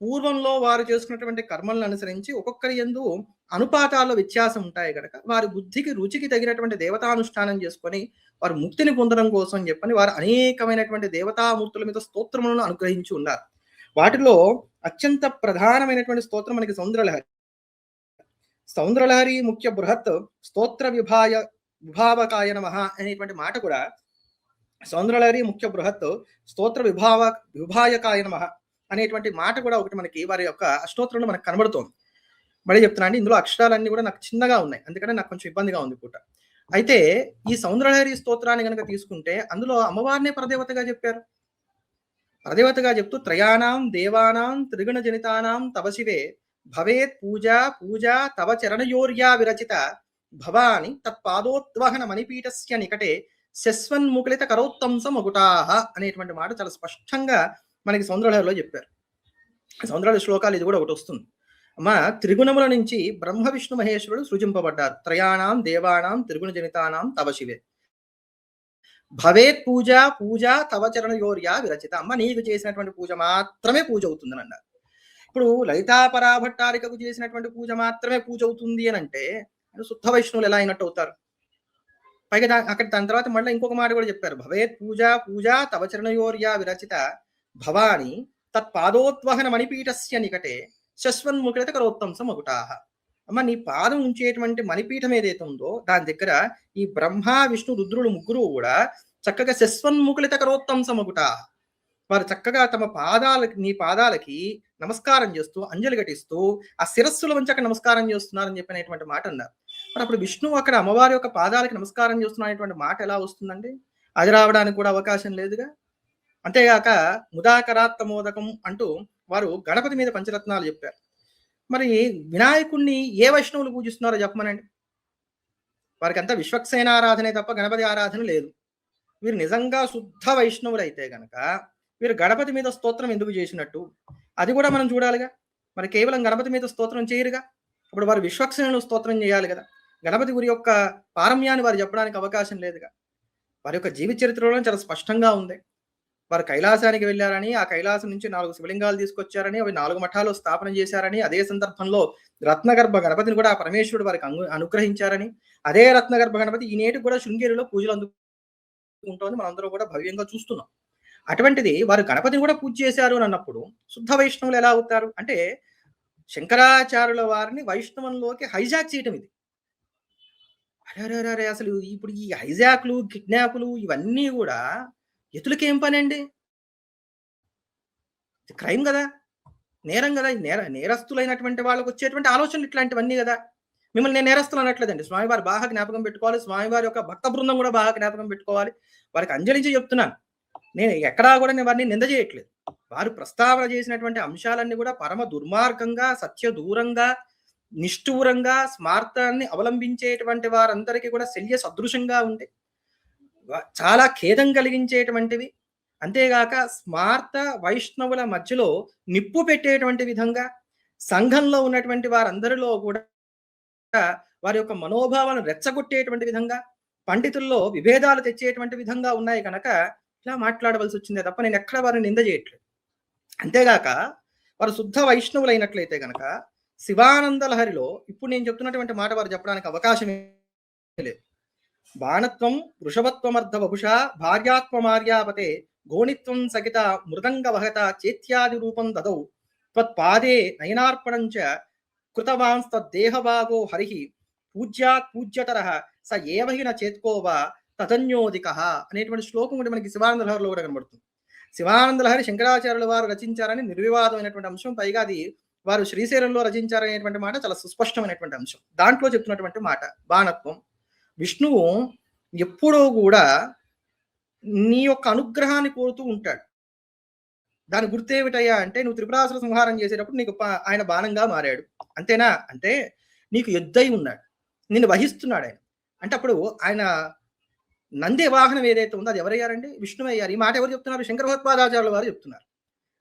[SPEAKER 1] పూర్వంలో వారు చేసుకున్నటువంటి కర్మలను అనుసరించి ఒక్కొక్కరి యందు అనుపాతాల్లో వ్యత్యాసం ఉంటాయి కనుక వారి బుద్ధికి రుచికి తగినటువంటి దేవతానుష్ఠానం చేసుకొని వారు ముక్తిని పొందడం కోసం చెప్పని వారు అనేకమైనటువంటి దేవతామూర్తుల మీద స్తోత్రములను అనుగ్రహించి ఉన్నారు. వాటిలో అత్యంత ప్రధానమైనటువంటి స్తోత్రం మనకి సౌందర్యలహరి. సౌందర్యలహరి ముఖ్య బృహత్ స్తోత్ర విభావకాయ నమః అనేటువంటి మాట కూడా సౌందర్యలహరి ముఖ్య బృహత్ స్తోత్ర విభాయకాయ నమః అనేటువంటి మాట కూడా ఒకటి మనకి వారి యొక్క అష్టోత్తరంలో మనకు కనబడుతోంది. మళ్ళీ చెప్తున్నా అండి, ఇందులో అక్షరాలన్నీ కూడా నాకు చిన్నగా ఉన్నాయి, అందుకనే నాకు కొంచెం ఇబ్బందిగా ఉంది పూట. అయితే ఈ సౌందర్యలహరి స్తోత్రాన్ని కనుక తీసుకుంటే అందులో అమ్మవారినే పరదేవతగా చెప్పారు. పరదేవతగా చెప్తూ త్రయాణం దేవానాం త్రిగుణ జనితానాం తవ శివే భవేత్ పూజా పూజా తవ చరణయోర్యా విరచిత భవాని తత్పాదోద్వహన మణిపీఠస్య నికటే శస్వన్ముకులిత కరోత్తంస మగుటాహ అనేటువంటి మాట చాలా స్పష్టంగా మనకి సౌందర్యలహరిలో చెప్పారు. సౌందర్య శ్లోకాలు ఇది కూడా ఒకటి వస్తుంది. అమ్మ, త్రిగుణముల నుంచి బ్రహ్మ విష్ణు మహేశ్వరుడు సృజింపబడ్డారు. త్రయాణం దేవానాం త్రిగుణ జనితానాం తవ శివే భవేత్ పూజా పూజా తవ చరణయోర్యా విరచిత. అమ్మ, నీకు చేసినటువంటి పూజ మాత్రమే పూజ అవుతుందని అన్నారు. ఇప్పుడు లలితాపరాభట్టారికకు చేసినటువంటి పూజ మాత్రమే పూజ అవుతుంది అని అంటే శుద్ధ వైష్ణవులు ఎలా అయినట్టు అవుతారు? పైగా అక్కడ దాని తర్వాత మళ్ళీ ఇంకొక మాట కూడా చెప్పారు. భవేత్ పూజా పూజా తవ చరణయోర్యా విరచిత భవాని తత్పాదోద్వహన మణిపీఠస్య నికటే శస్వన్ముఖిత కరోత్తంస మగుటాహ. అమ్మ, నీ పాదం ఉంచేటువంటి మణిపీఠం ఏదైతే ఉందో దాని దగ్గర ఈ బ్రహ్మ విష్ణు రుద్రులు ముగ్గురు కూడా చక్కగా శస్వన్ముఖిత కరోత్తంస మగుటాహ. వారు చక్కగా తమ పాదాలకి నీ పాదాలకి నమస్కారం చేస్తూ అంజలి ఘటిస్తూ ఆ శిరస్సుల వంచి అక్కడ నమస్కారం చేస్తున్నారని చెప్పినటువంటి మాట అన్నారు. మరి అప్పుడు విష్ణువు అక్కడ అమ్మవారి యొక్క పాదాలకి నమస్కారం చేస్తున్నటువంటి మాట ఎలా వస్తుందండి? అది రావడానికి కూడా అవకాశం లేదుగా. అంతేగాక ముదాకరాత్తమోదకం అంటూ వారు గణపతి మీద పంచరత్నాలు చెప్పారు. మరి వినాయకుణ్ణి ఏ వైష్ణవులు పూజిస్తున్నారో చెప్పమనండి. వారికి అంతా విశ్వక్సేనారాధనే తప్ప గణపతి ఆరాధన లేదు. వీరు నిజంగా శుద్ధ వైష్ణవులు అయితే గనక వీరు గణపతి మీద స్తోత్రం ఎందుకు చేసినట్టు అది కూడా మనం చూడాలిగా. మరి కేవలం గణపతి మీద స్తోత్రం చేయరుగా. ఇప్పుడు వారు విశ్వక్సేనులు స్తోత్రం చేయాలి కదా. గణపతి గురి యొక్క పారమ్యాన్ని వారు చెప్పడానికి అవకాశం లేదుగా. వారి యొక్క జీవిత చరిత్రలో చాలా స్పష్టంగా ఉంది. వారు కైలాసానికి వెళ్ళారని, ఆ కైలాసం నుంచి 4 శివలింగాలు తీసుకొచ్చారని, అవి 4 మఠాలు స్థాపన చేశారని, అదే సందర్భంలో రత్నగర్భ గణపతిని కూడా ఆ పరమేశ్వరుడు వారికి అనుగ్రహించారని, అదే రత్నగర్భ గణపతి ఈ నేటికి కూడా శృంగేరిలో పూజలు అందుకుంటోంది, మనందరం కూడా భవ్యంగా చూస్తున్నాం. అటువంటిది వారు గణపతిని కూడా పూజ చేశారు అని అన్నప్పుడు శుద్ధ వైష్ణవులు ఎలా అవుతారు అంటే శంకరాచార్యుల వారిని వైష్ణవంలోకి హైజాక్ చేయటం ఇది. అరే అసలు ఇప్పుడు ఈ హైజాక్లు, కిడ్నాప్లు ఇవన్నీ కూడా ఎతులకేం పనండి? క్రైమ్ కదా, నేరం కదా. నేరస్తులైనటువంటి వాళ్ళకి వచ్చేటువంటి ఆలోచనలు ఇట్లాంటివన్నీ కదా. మిమ్మల్ని నేను నేరస్తులు అనట్లేదండి. స్వామివారు బాగా జ్ఞాపకం పెట్టుకోవాలి. స్వామివారి యొక్క భక్త బృందం కూడా బాగా జ్ఞాపకం పెట్టుకోవాలి. వారికి అంజలించి చెప్తున్నాను. నేను ఎక్కడా కూడా నేను వారిని నింద చేయట్లేదు. వారు ప్రస్తావన చేసినటువంటి అంశాలన్నీ కూడా పరమ దుర్మార్గంగా, సత్య దూరంగా, నిష్ఠూరంగా, స్మార్థాన్ని అవలంబించేటువంటి వారందరికీ కూడా శల్య సదృశంగా ఉంటే చాలా ఖేదం కలిగించేటువంటివి. అంతేగాక స్మార్త వైష్ణవుల మధ్యలో నిప్పు పెట్టేటువంటి విధంగా, సంఘంలో ఉన్నటువంటి వారందరిలో కూడా వారి యొక్క మనోభావాలను రెచ్చగొట్టేటువంటి విధంగా, పండితుల్లో విభేదాలు తెచ్చేటువంటి విధంగా ఉన్నాయి కనుక ఇలా మాట్లాడవలసి వచ్చిందే తప్ప నేను ఎక్కడ వారిని నింద చేయట్లేదు. అంతేగాక వారు శుద్ధ వైష్ణవులైనట్లయితే కనుక శివానంద లహరిలో ఇప్పుడు నేను చెప్తున్నటువంటి మాట వారు చెప్పడానికి అవకాశమే లేదు. బాణత్వం వృషభత్వమర్ధ వపుష భార్యాత్వమార్యాపతే గోణిత్వం సగిత మృదంగ వహత చేత్యాది రూపం దదౌ త్వత్పాదే నయనార్పణంచ కృతవాంస్తద్దేహభాగో హరిహి పూజ్యాత్ పూజ్యతరః స ఏవహి న చేత్కోవా తదన్యోదికః అనేటువంటి శ్లోకం కూడా మనకి శివానంద లహరిలో కూడా కనబడుతుంది. శివానంద లహరి శంకరాచార్యుల వారు రచించారని నిర్వివాదమైనటువంటి అంశం. పైగా అది వారు శ్రీశైలంలో రచించారనేటువంటి మాట చాలా సుస్పష్టమైనటువంటి అంశం. దాంట్లో చెప్తున్నటువంటి మాట బాణత్వం. విష్ణువు ఎప్పుడూ కూడా నీ యొక్క అనుగ్రహాన్ని కోరుతూ ఉంటాడు. దాని గుర్తేమిటయ్యా అంటే నువ్వు త్రిపురాసుర సంహారం చేసేటప్పుడు నీకు ఆయన బాణంగా మారాడు. అంతేనా? అంటే నీకు యుద్ధై ఉన్నాడు, నిన్ను వహిస్తున్నాడు ఆయన. అంటే అప్పుడు ఆయన నంది వాహనం ఏదైతే ఉందో అది ఎవరయ్యారండి? విష్ణువు అయ్యారు. ఈ మాట ఎవరు చెప్తున్నారు? శంకర భగవత్పాదాచార్యుల వారు చెప్తున్నారు.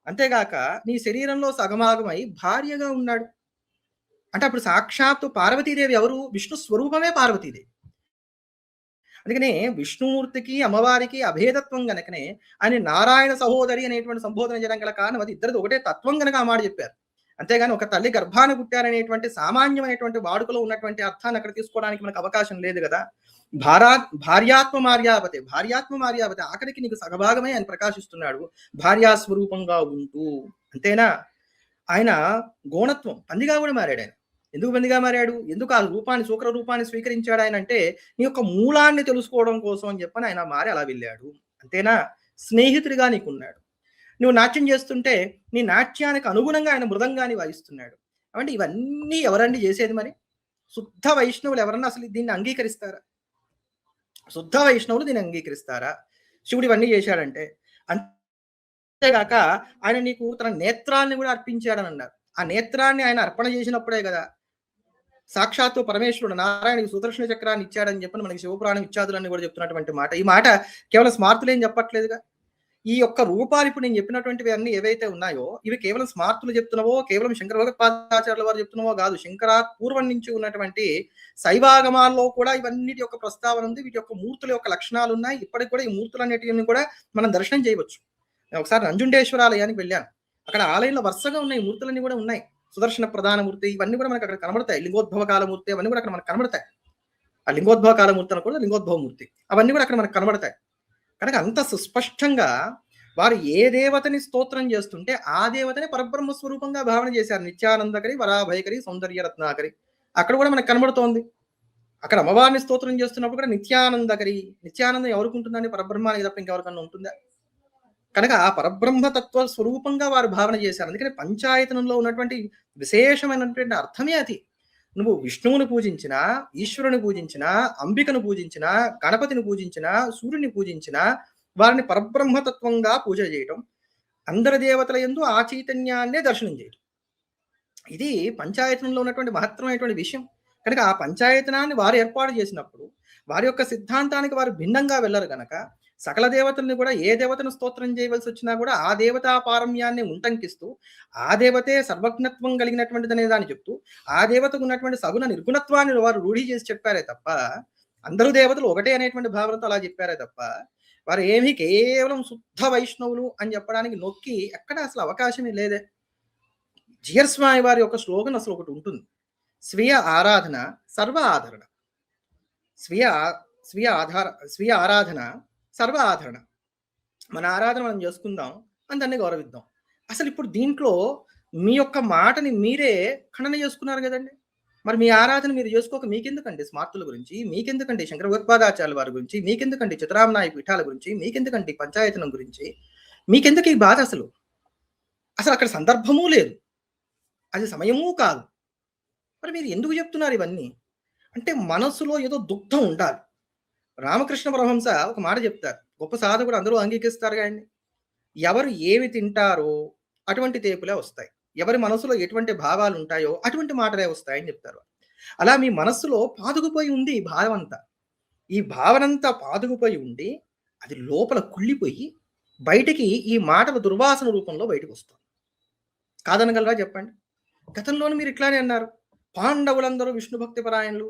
[SPEAKER 1] అంతేగాక నీ శరీరంలో సగమాగమై భార్యగా ఉన్నాడు అంటే అప్పుడు సాక్షాత్తు పార్వతీదేవి ఎవరు? విష్ణు స్వరూపమే పార్వతీదేవి. అందుకనే విష్ణుమూర్తికి అమ్మవారికి అభేదత్వం గనకనే ఆయన నారాయణ సహోదరి అనేటువంటి సంబోధన చేయడం గల కారణం అది ఇద్దరిది ఒకటే తత్వం గనక ఆ మాట చెప్పారు. అంతేగాని ఒక తల్లి గర్భాన పుట్టారనేటువంటి సామాన్యమైనటువంటి వాడుకలో ఉన్నటువంటి అర్థాన్ని అక్కడ తీసుకోవడానికి మనకు అవకాశం లేదు కదా. భార్యాత్మ మార్యాపతే ఆఖరికి నీకు సగభాగమే ఆయన ప్రకాశిస్తున్నాడు భార్యాస్వరూపంగా ఉంటూ. అంతేనా? ఆయన గోణత్వం పందిగా కూడా మారాడు ఆయన. ఎందుకు పందిగా మారాడు? ఎందుకు ఆ రూపాన్ని, శూక్ర రూపాన్ని స్వీకరించాడు ఆయన అంటే నీ యొక్క మూలాన్ని తెలుసుకోవడం కోసం అని చెప్పని ఆయన మారి అలా వెళ్ళాడు. అంతేనా? స్నేహితుడిగా నీకున్నాడు. నువ్వు నాట్యం చేస్తుంటే నీ నాట్యానికి అనుగుణంగా ఆయన మృదంగాన్ని వాయిస్తున్నాడు. అంటే ఇవన్నీ ఎవరండి చేసేది? మరి శుద్ధ వైష్ణవులు ఎవరన్నా అసలు దీన్ని అంగీకరిస్తారా? శుద్ధ వైష్ణవులు దీన్ని అంగీకరిస్తారా? శివుడు ఇవన్నీ చేశాడంటే. అంతేగాక ఆయన నీకు తన నేత్రాన్ని కూడా అర్పించాడని అన్నారు. ఆ నేత్రాన్ని ఆయన అర్పణ చేసినప్పుడే కదా సాక్షాత్తు పరమేశ్వరుడు నారాయణకి సుదర్శన చక్రాన్ని ఇచ్చాడని చెప్పని మనకి శివపురాణం ఇత్యాదులన్నీ కూడా చెప్తున్నటువంటి మాట. ఈ మాట కేవలం స్మార్తులు ఏం చెప్పట్లేదుగా. ఈ యొక్క రూపాలు ఇప్పుడు నేను చెప్పినటువంటివి అన్ని ఏవైతే ఉన్నాయో ఇవి కేవలం స్మార్తులు చెప్తున్నావో, కేవలం శంకర భగవత్పాదాచార్యుల వారు చెప్తున్నావో కాదు. శంకరాత్ పూర్వం నుంచి ఉన్నటువంటి శైవాగమాల్లో కూడా ఇవన్నిటి యొక్క ప్రస్తావన ఉంది. వీటి యొక్క మూర్తుల యొక్క లక్షణాలు ఉన్నాయి. ఇప్పటికి కూడా ఈ మూర్తులన్నిటిని కూడా మనం దర్శనం చేయవచ్చు. ఒకసారి నంజుండేశ్వరాలయానికి వెళ్ళాను. అక్కడ ఆలయంలో వరుసగా ఉన్నాయి, మూర్తులన్నీ కూడా ఉన్నాయి. సుదర్శన ప్రధాన మూర్తి ఇవన్నీ కూడా మనకు అక్కడ కనబడతాయి. లింగోద్భవ కాలమూర్తి అవన్నీ కూడా అక్కడ మనకు కనబడతాయి. ఆ లింగోద్భవ కాలమూర్తి అనకూడదు, లింగోద్భవ మూర్తి అవన్నీ కూడా అక్కడ మనకు కనబడతాయి. కనుక అంత సుస్పష్టంగా వారు ఏ దేవతని స్తోత్రం చేస్తుంటే ఆ దేవతని పరబ్రహ్మ స్వరూపంగా భావన చేశారు. నిత్యానందకరి, వరాభయకరి, సౌందర్య రత్నాకరి అక్కడ కూడా మనకు కనబడుతోంది. అక్కడ అమ్మవారిని స్తోత్రం చేస్తున్నప్పుడు కూడా నిత్యానందకరి, నిత్యానందం ఎవరికి ఉంటుందని? పరబ్రహ్మానికి తప్ప ఇంకెవరికన్నా ఉంటుందా? కనుక ఆ పరబ్రహ్మతత్వ స్వరూపంగా వారు భావన చేశారు. అందుకని పంచాయతనంలో ఉన్నటువంటి విశేషమైనటువంటి అర్థమే అది. నువ్వు విష్ణువుని పూజించినా, ఈశ్వరుని పూజించినా, అంబికను పూజించినా, గణపతిని పూజించినా, సూర్యుని పూజించినా వారిని పరబ్రహ్మతత్వంగా పూజ చేయటం, అందరి దేవతల యందు ఆ చైతన్యాన్నే దర్శనం చేయటం, ఇది పంచాయతనంలో ఉన్నటువంటి మహత్తరమైనటువంటి విషయం. కనుక ఆ పంచాయతనాన్ని వారు ఏర్పాటు చేసినప్పుడు వారి యొక్క సిద్ధాంతానికి వారు భిన్నంగా వెళ్ళరు కనుక సకల దేవతల్ని కూడా ఏ దేవతను స్తోత్రం చేయవలసి వచ్చినా కూడా ఆ దేవతా పారమ్యాన్ని ఉంటంకిస్తూ ఆ దేవతే సర్వజ్ఞత్వం కలిగినటువంటిది అనే దాన్ని చెప్తూ ఆ దేవతకు ఉన్నటువంటి సగుణ నిర్గుణత్వాన్ని వారు రూఢి చేసి చెప్పారే తప్ప అందరూ దేవతలు ఒకటే అనేటువంటి భావనతో అలా చెప్పారే తప్ప వారు ఏమీ కేవలం శుద్ధ వైష్ణవులు అని చెప్పడానికి నొక్కి ఎక్కడ అసలు అవకాశమే లేదే. జియర్ స్వామి వారి యొక్క స్లోగన్ అసలు ఒకటి ఉంటుంది, స్వీయ ఆరాధన సర్వ ఆదరణ. స్వీయ ఆరాధన సర్వ ఆదరణ. మన ఆరాధన మనం చేసుకుందాం, అందరినీ గౌరవిద్దాం. అసలు ఇప్పుడు దీంట్లో మీ యొక్క మాటని మీరే ఖండన చేసుకున్నారు కదండి. మరి మీ ఆరాధన మీరు చేసుకోక మీకెందుకండి స్మార్తుల గురించి, మీకెందుకండి శంకర భగవత్పాదాచార్యుల వారి గురించి, మీకెందుకండి చిత్తరామనాయ పీఠాల గురించి, మీకెందుకండి పంచాయతనం గురించి, మీకెందుకు ఈ బాధ? అసలు అక్కడ సందర్భమూ లేదు, అది సమయమూ కాదు. మరి మీరు ఎందుకు చెప్తున్నారు ఇవన్నీ? అంటే మనసులో ఏదో దుఃఖం ఉండాలి. రామకృష్ణ పరమహంస ఒక మాట చెప్తారు, గొప్ప సాధకుడు అందరూ అంగీకరిస్తారు కానీ, ఎవరు ఏమి తింటారో అటువంటి తేపులే వస్తాయి, ఎవరి మనసులో ఎటువంటి భావాలు ఉంటాయో అటువంటి మాటలే వస్తాయని చెప్తారు. అలా మీ మనస్సులో పాదుకుపోయి ఉంది ఈ భావం అంతా. ఈ భావనంతా పాదుకుపోయి ఉండి అది లోపల కుళ్ళిపోయి బయటికి ఈ మాటల దుర్వాసన రూపంలో బయటకు వస్తుంది. కాదనగలరా చెప్పండి? గతంలోనే మీరు ఇట్లానే అన్నారు, పాండవులందరూ విష్ణు భక్తి పరాయణులు,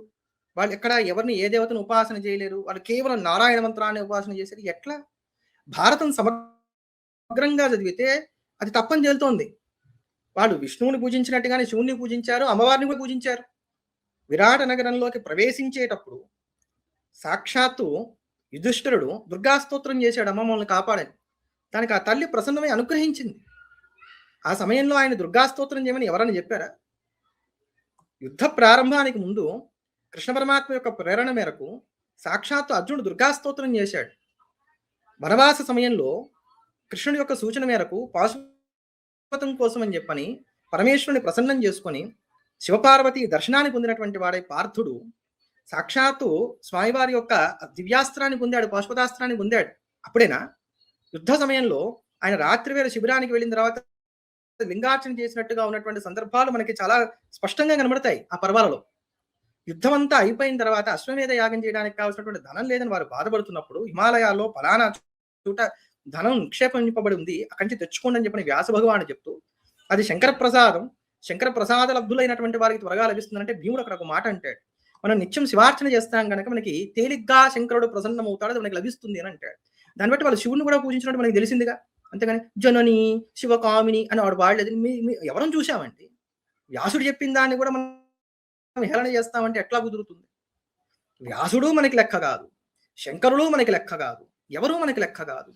[SPEAKER 1] వాళ్ళు ఎక్కడ ఎవరిని ఏ దేవతను ఉపాసన చేయలేరు, వాళ్ళు కేవలం నారాయణ మంత్రాన్ని ఉపాసన చేశారు. ఎట్లా? భారతం సమగ్రంగా చదివితే అది తప్పని తేలుతోంది. వాళ్ళు విష్ణువుని పూజించినట్టుగానే శివుణ్ణి పూజించారు, అమ్మవారిని కూడా పూజించారు. విరాట నగరంలోకి ప్రవేశించేటప్పుడు సాక్షాత్తు యుధిష్ఠిరుడు దుర్గాస్తోత్రం చేశాడు, అమ్మ మమ్మల్ని కాపాడని. దానికి ఆ తల్లి ప్రసన్నమై అనుగ్రహించింది. ఆ సమయంలో ఆయన దుర్గాస్తోత్రం చేయమని ఎవరని చెప్పారా? యుద్ధ ప్రారంభానికి ముందు కృష్ణ పరమాత్మ యొక్క ప్రేరణ మేరకు సాక్షాత్తు అర్జునుడు దుర్గాస్తోత్రం చేశాడు. వనవాస సమయంలో కృష్ణుడి యొక్క సూచన మేరకు పాశుపతం కోసం అని చెప్పని పరమేశ్వరుని ప్రసన్నం చేసుకొని శివపార్వతి దర్శనాన్ని పొందినటువంటి వాడై పార్థుడు సాక్షాత్తు స్వామివారి యొక్క దివ్యాస్త్రాన్ని పొందాడు, పాశుపతాస్త్రాన్ని పొందాడు. అప్పుడేనా యుద్ధ సమయంలో ఆయన రాత్రివేళ శిబిరానికి వెళ్ళిన తర్వాత లింగార్చన చేసినట్టుగా ఉన్నటువంటి సందర్భాలు మనకి చాలా స్పష్టంగా కనబడతాయి ఆ పర్వాలలో. యుద్ధం అంతా అయిపోయిన తర్వాత అశ్వమేధ యాగం చేయడానికి కావాల్సినటువంటి ధనం లేదని వారు బాధపడుతున్నప్పుడు హిమాలయాల్లో ఫలానా చోట ధనం నిక్షేపింపబడి ఉంది, అక్కడి నుంచి తెచ్చుకోండి అని చెప్పని వ్యాస భగవాను చెప్తూ, అది శంకర ప్రసాదం, శంకర ప్రసాద లబ్ధులైనటువంటి వారికి త్వరగా లభిస్తుందంటే భీముడు అక్కడ ఒక మాట అంటాడు, మనం నిత్యం శివార్చన చేస్తాం కనుక మనకి తేలిగ్గా శంకరుడు ప్రసన్నం అవుతాడు, అది మనకి లభిస్తుంది అని అంటాడు. దాన్ని బట్టి వాళ్ళు శివుని కూడా పూజించినట్టు మనకి తెలిసిందిగా. అంతేగాని జనని శివకామిని అని వాడు వాడలేదు. ఎవరం చూసామండి? వ్యాసుడు చెప్పిన దాన్ని కూడా మనం హేళన చేస్తామంటే ఎట్లా కుదురుతుంది? వ్యాసుడు మనకి లెక్క కాదు, శంకరుడు మనకి లెక్క కాదు, ఎవరు మనకి లెక్క కాదు.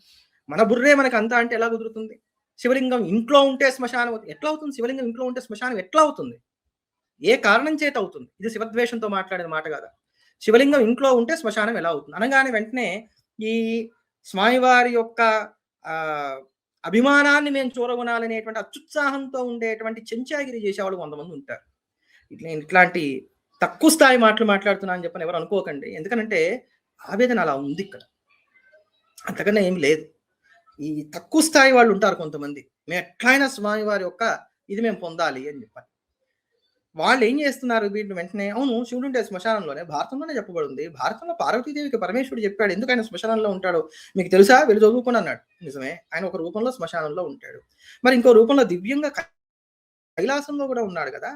[SPEAKER 1] మన బుర్రే మనకి అంతా అంటే ఎలా కుదురుతుంది? శివలింగం ఇంట్లో ఉంటే శ్మశానం ఎట్లా అవుతుంది? శివలింగం ఇంట్లో ఉంటే శ్మశానం ఎట్లా అవుతుంది? ఏ కారణం చేత అవుతుంది? ఇది శివద్వేషంతో మాట్లాడిన మాట కాదా? శివలింగం ఇంట్లో ఉంటే శ్మశానం ఎలా అవుతుంది? అనగానే వెంటనే ఈ స్వామివారి యొక్క అభిమానాన్ని మేము చూరగొనాలనేటువంటి అత్యుత్సాహంతో ఉండేటువంటి చెంచాగిరి చేసేవాళ్ళు 100 మంది ఉంటారు. ఇట్లాంటి తక్కువ స్థాయి మాటలు మాట్లాడుతున్నా అని చెప్పని ఎవరు అనుకోకండి. ఎందుకనంటే ఆవేదన అలా ఉంది ఇక్కడ, అంతకన్నా ఏం లేదు. ఈ తక్కువ స్థాయి వాళ్ళు ఉంటారు కొంతమంది, మేము ఎట్లయినా స్వామివారి యొక్క ఇది మేము పొందాలి అని చెప్పని. వాళ్ళు ఏం చేస్తున్నారు? వీటిని వెంటనే అవును శివుడు ఉంటే శ్మశానంలోనే, భారతంలోనే చెప్పబడింది. భారతంలో పార్వతీదేవికి పరమేశ్వరుడు చెప్పాడు ఎందుకు ఆయన శ్మశానంలో ఉంటాడో మీకు తెలుసా? వెళ్ళి చదువుకుని అన్నాడు. నిజమే, ఆయన ఒక రూపంలో శ్మశానంలో ఉంటాడు, మరి ఇంకో రూపంలో దివ్యంగా కైలాసంలో కూడా ఉన్నాడు కదా.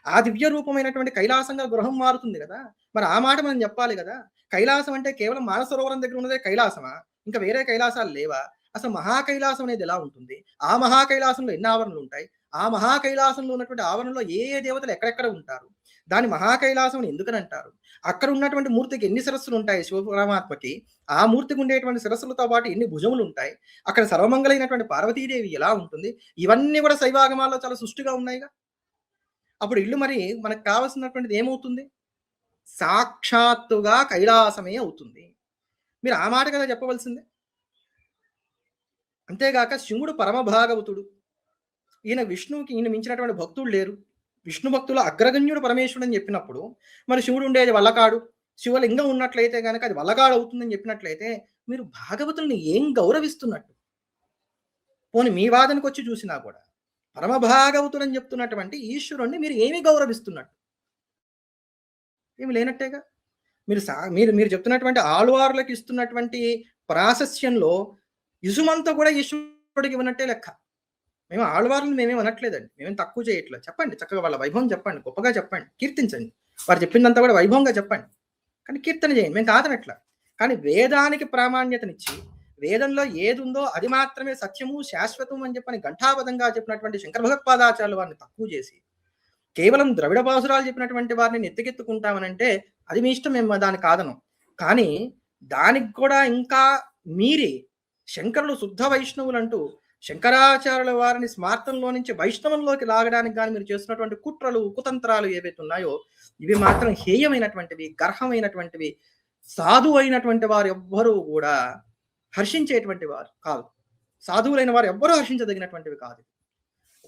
[SPEAKER 1] ఆ దివ్య రూపమైనటువంటి కైలాసంగా గృహం మారుతుంది కదా. మరి ఆ మాట మనం చెప్పాలి కదా. కైలాసం అంటే కేవలం మానసరోవరం దగ్గర ఉన్నదే కైలాసమా? ఇంకా వేరే కైలాసాలు లేవా? అసలు మహాకైలాసం అనేది ఎలా ఉంటుంది? ఆ మహాకైలాసంలో ఎన్ని ఆవరణలు ఉంటాయి? ఆ మహాకైలాసంలో ఉన్నటువంటి ఆవరణలో ఏ ఏ దేవతలు ఎక్కడెక్కడ ఉంటారు? దాని మహాకైలాసం అని ఎందుకని అంటారు? అక్కడ ఉన్నటువంటి మూర్తికి ఎన్ని శిరస్సులు ఉంటాయి? శివపరమాత్మకి ఆ మూర్తికి ఉండేటువంటి శిరస్సులతో పాటు ఎన్ని భుజములు ఉంటాయి? అక్కడ సర్వమంగళైనటువంటి పార్వతీదేవి ఎలా ఉంటుంది? ఇవన్నీ కూడా శైవాగమాల్లో చాలా సుష్టిగా ఉన్నాయిగా. అప్పుడు ఇల్లు మరి మనకు కావాల్సినటువంటిది ఏమవుతుంది? సాక్షాత్తుగా కైలాసమే అవుతుంది. మీరు ఆ మాట కదా చెప్పవలసిందే. అంతేగాక శివుడు పరమ భాగవతుడు, ఈయన విష్ణువుకి ఈయన మించినటువంటి భక్తులు లేరు, విష్ణు భక్తుల అగ్రగణ్యుడు పరమేశ్వరుడు అని చెప్పినప్పుడు మరి శివుడు ఉండేది వల్లకాడు, శివలింగం ఉన్నట్లయితే కనుక అది వల్లకాడు అవుతుందని చెప్పినట్లయితే మీరు భాగవతుల్ని ఏం గౌరవిస్తున్నట్టు? పోనీ మీ వాదనకు వచ్చి చూసినా కూడా పరమ భాగవతుడు అని చెప్తున్నటువంటి ఈశ్వరుణ్ణి మీరు ఏమి గౌరవిస్తున్నట్టు? ఏమి లేనట్టేగా. మీరు చెప్తున్నటువంటి ఆళ్వారులకు ఇస్తున్నటువంటి ప్రాశస్యంలో ఇసుమంతా కూడా ఈశ్వరుడికి ఇవ్వనట్టే లెక్క. మేము ఆళ్వార్లను మేమేం అనట్లేదండి, మేమేం తక్కువ చేయట్లేదు. చెప్పండి, చక్కగా వాళ్ళ వైభవం చెప్పండి, గొప్పగా చెప్పండి, కీర్తించండి, వారు చెప్పిందంతా కూడా వైభవంగా చెప్పండి, కానీ కీర్తన చేయండి, మేము కాదనట్లా. కానీ వేదానికి ప్రామాణ్యతనిచ్చి వేదంలో ఏది ఉందో అది మాత్రమే సత్యము శాశ్వతం అని చెప్పని ఘంటాబద్ధంగా చెప్పినటువంటి శంకర భగవత్పాదాచార్యులు వారిని తక్కువ చేసి కేవలం ద్రవిడ బాసురాలు చెప్పినటువంటి వారిని నెత్తికెత్తుకుంటామనంటే అది మీ ఇష్టం, మేము దాని కాదనం. కానీ దానికి కూడా ఇంకా మీరి శంకరులు శుద్ధ వైష్ణవులు అంటూ శంకరాచార్యుల వారిని స్మార్థంలో నుంచి వైష్ణవంలోకి లాగడానికి కానీ మీరు చేస్తున్నటువంటి కుట్రలు కుతంత్రాలు ఏవైతే ఉన్నాయో ఇవి మాత్రం హేయమైనటువంటివి, గర్హమైనటువంటివి. సాధువు అయినటువంటి వారు ఎవ్వరూ కూడా హర్షించేటువంటి వారు కాదు. సాధువులైన వారు ఎవ్వరూ హర్షించదగినటువంటివి కాదు.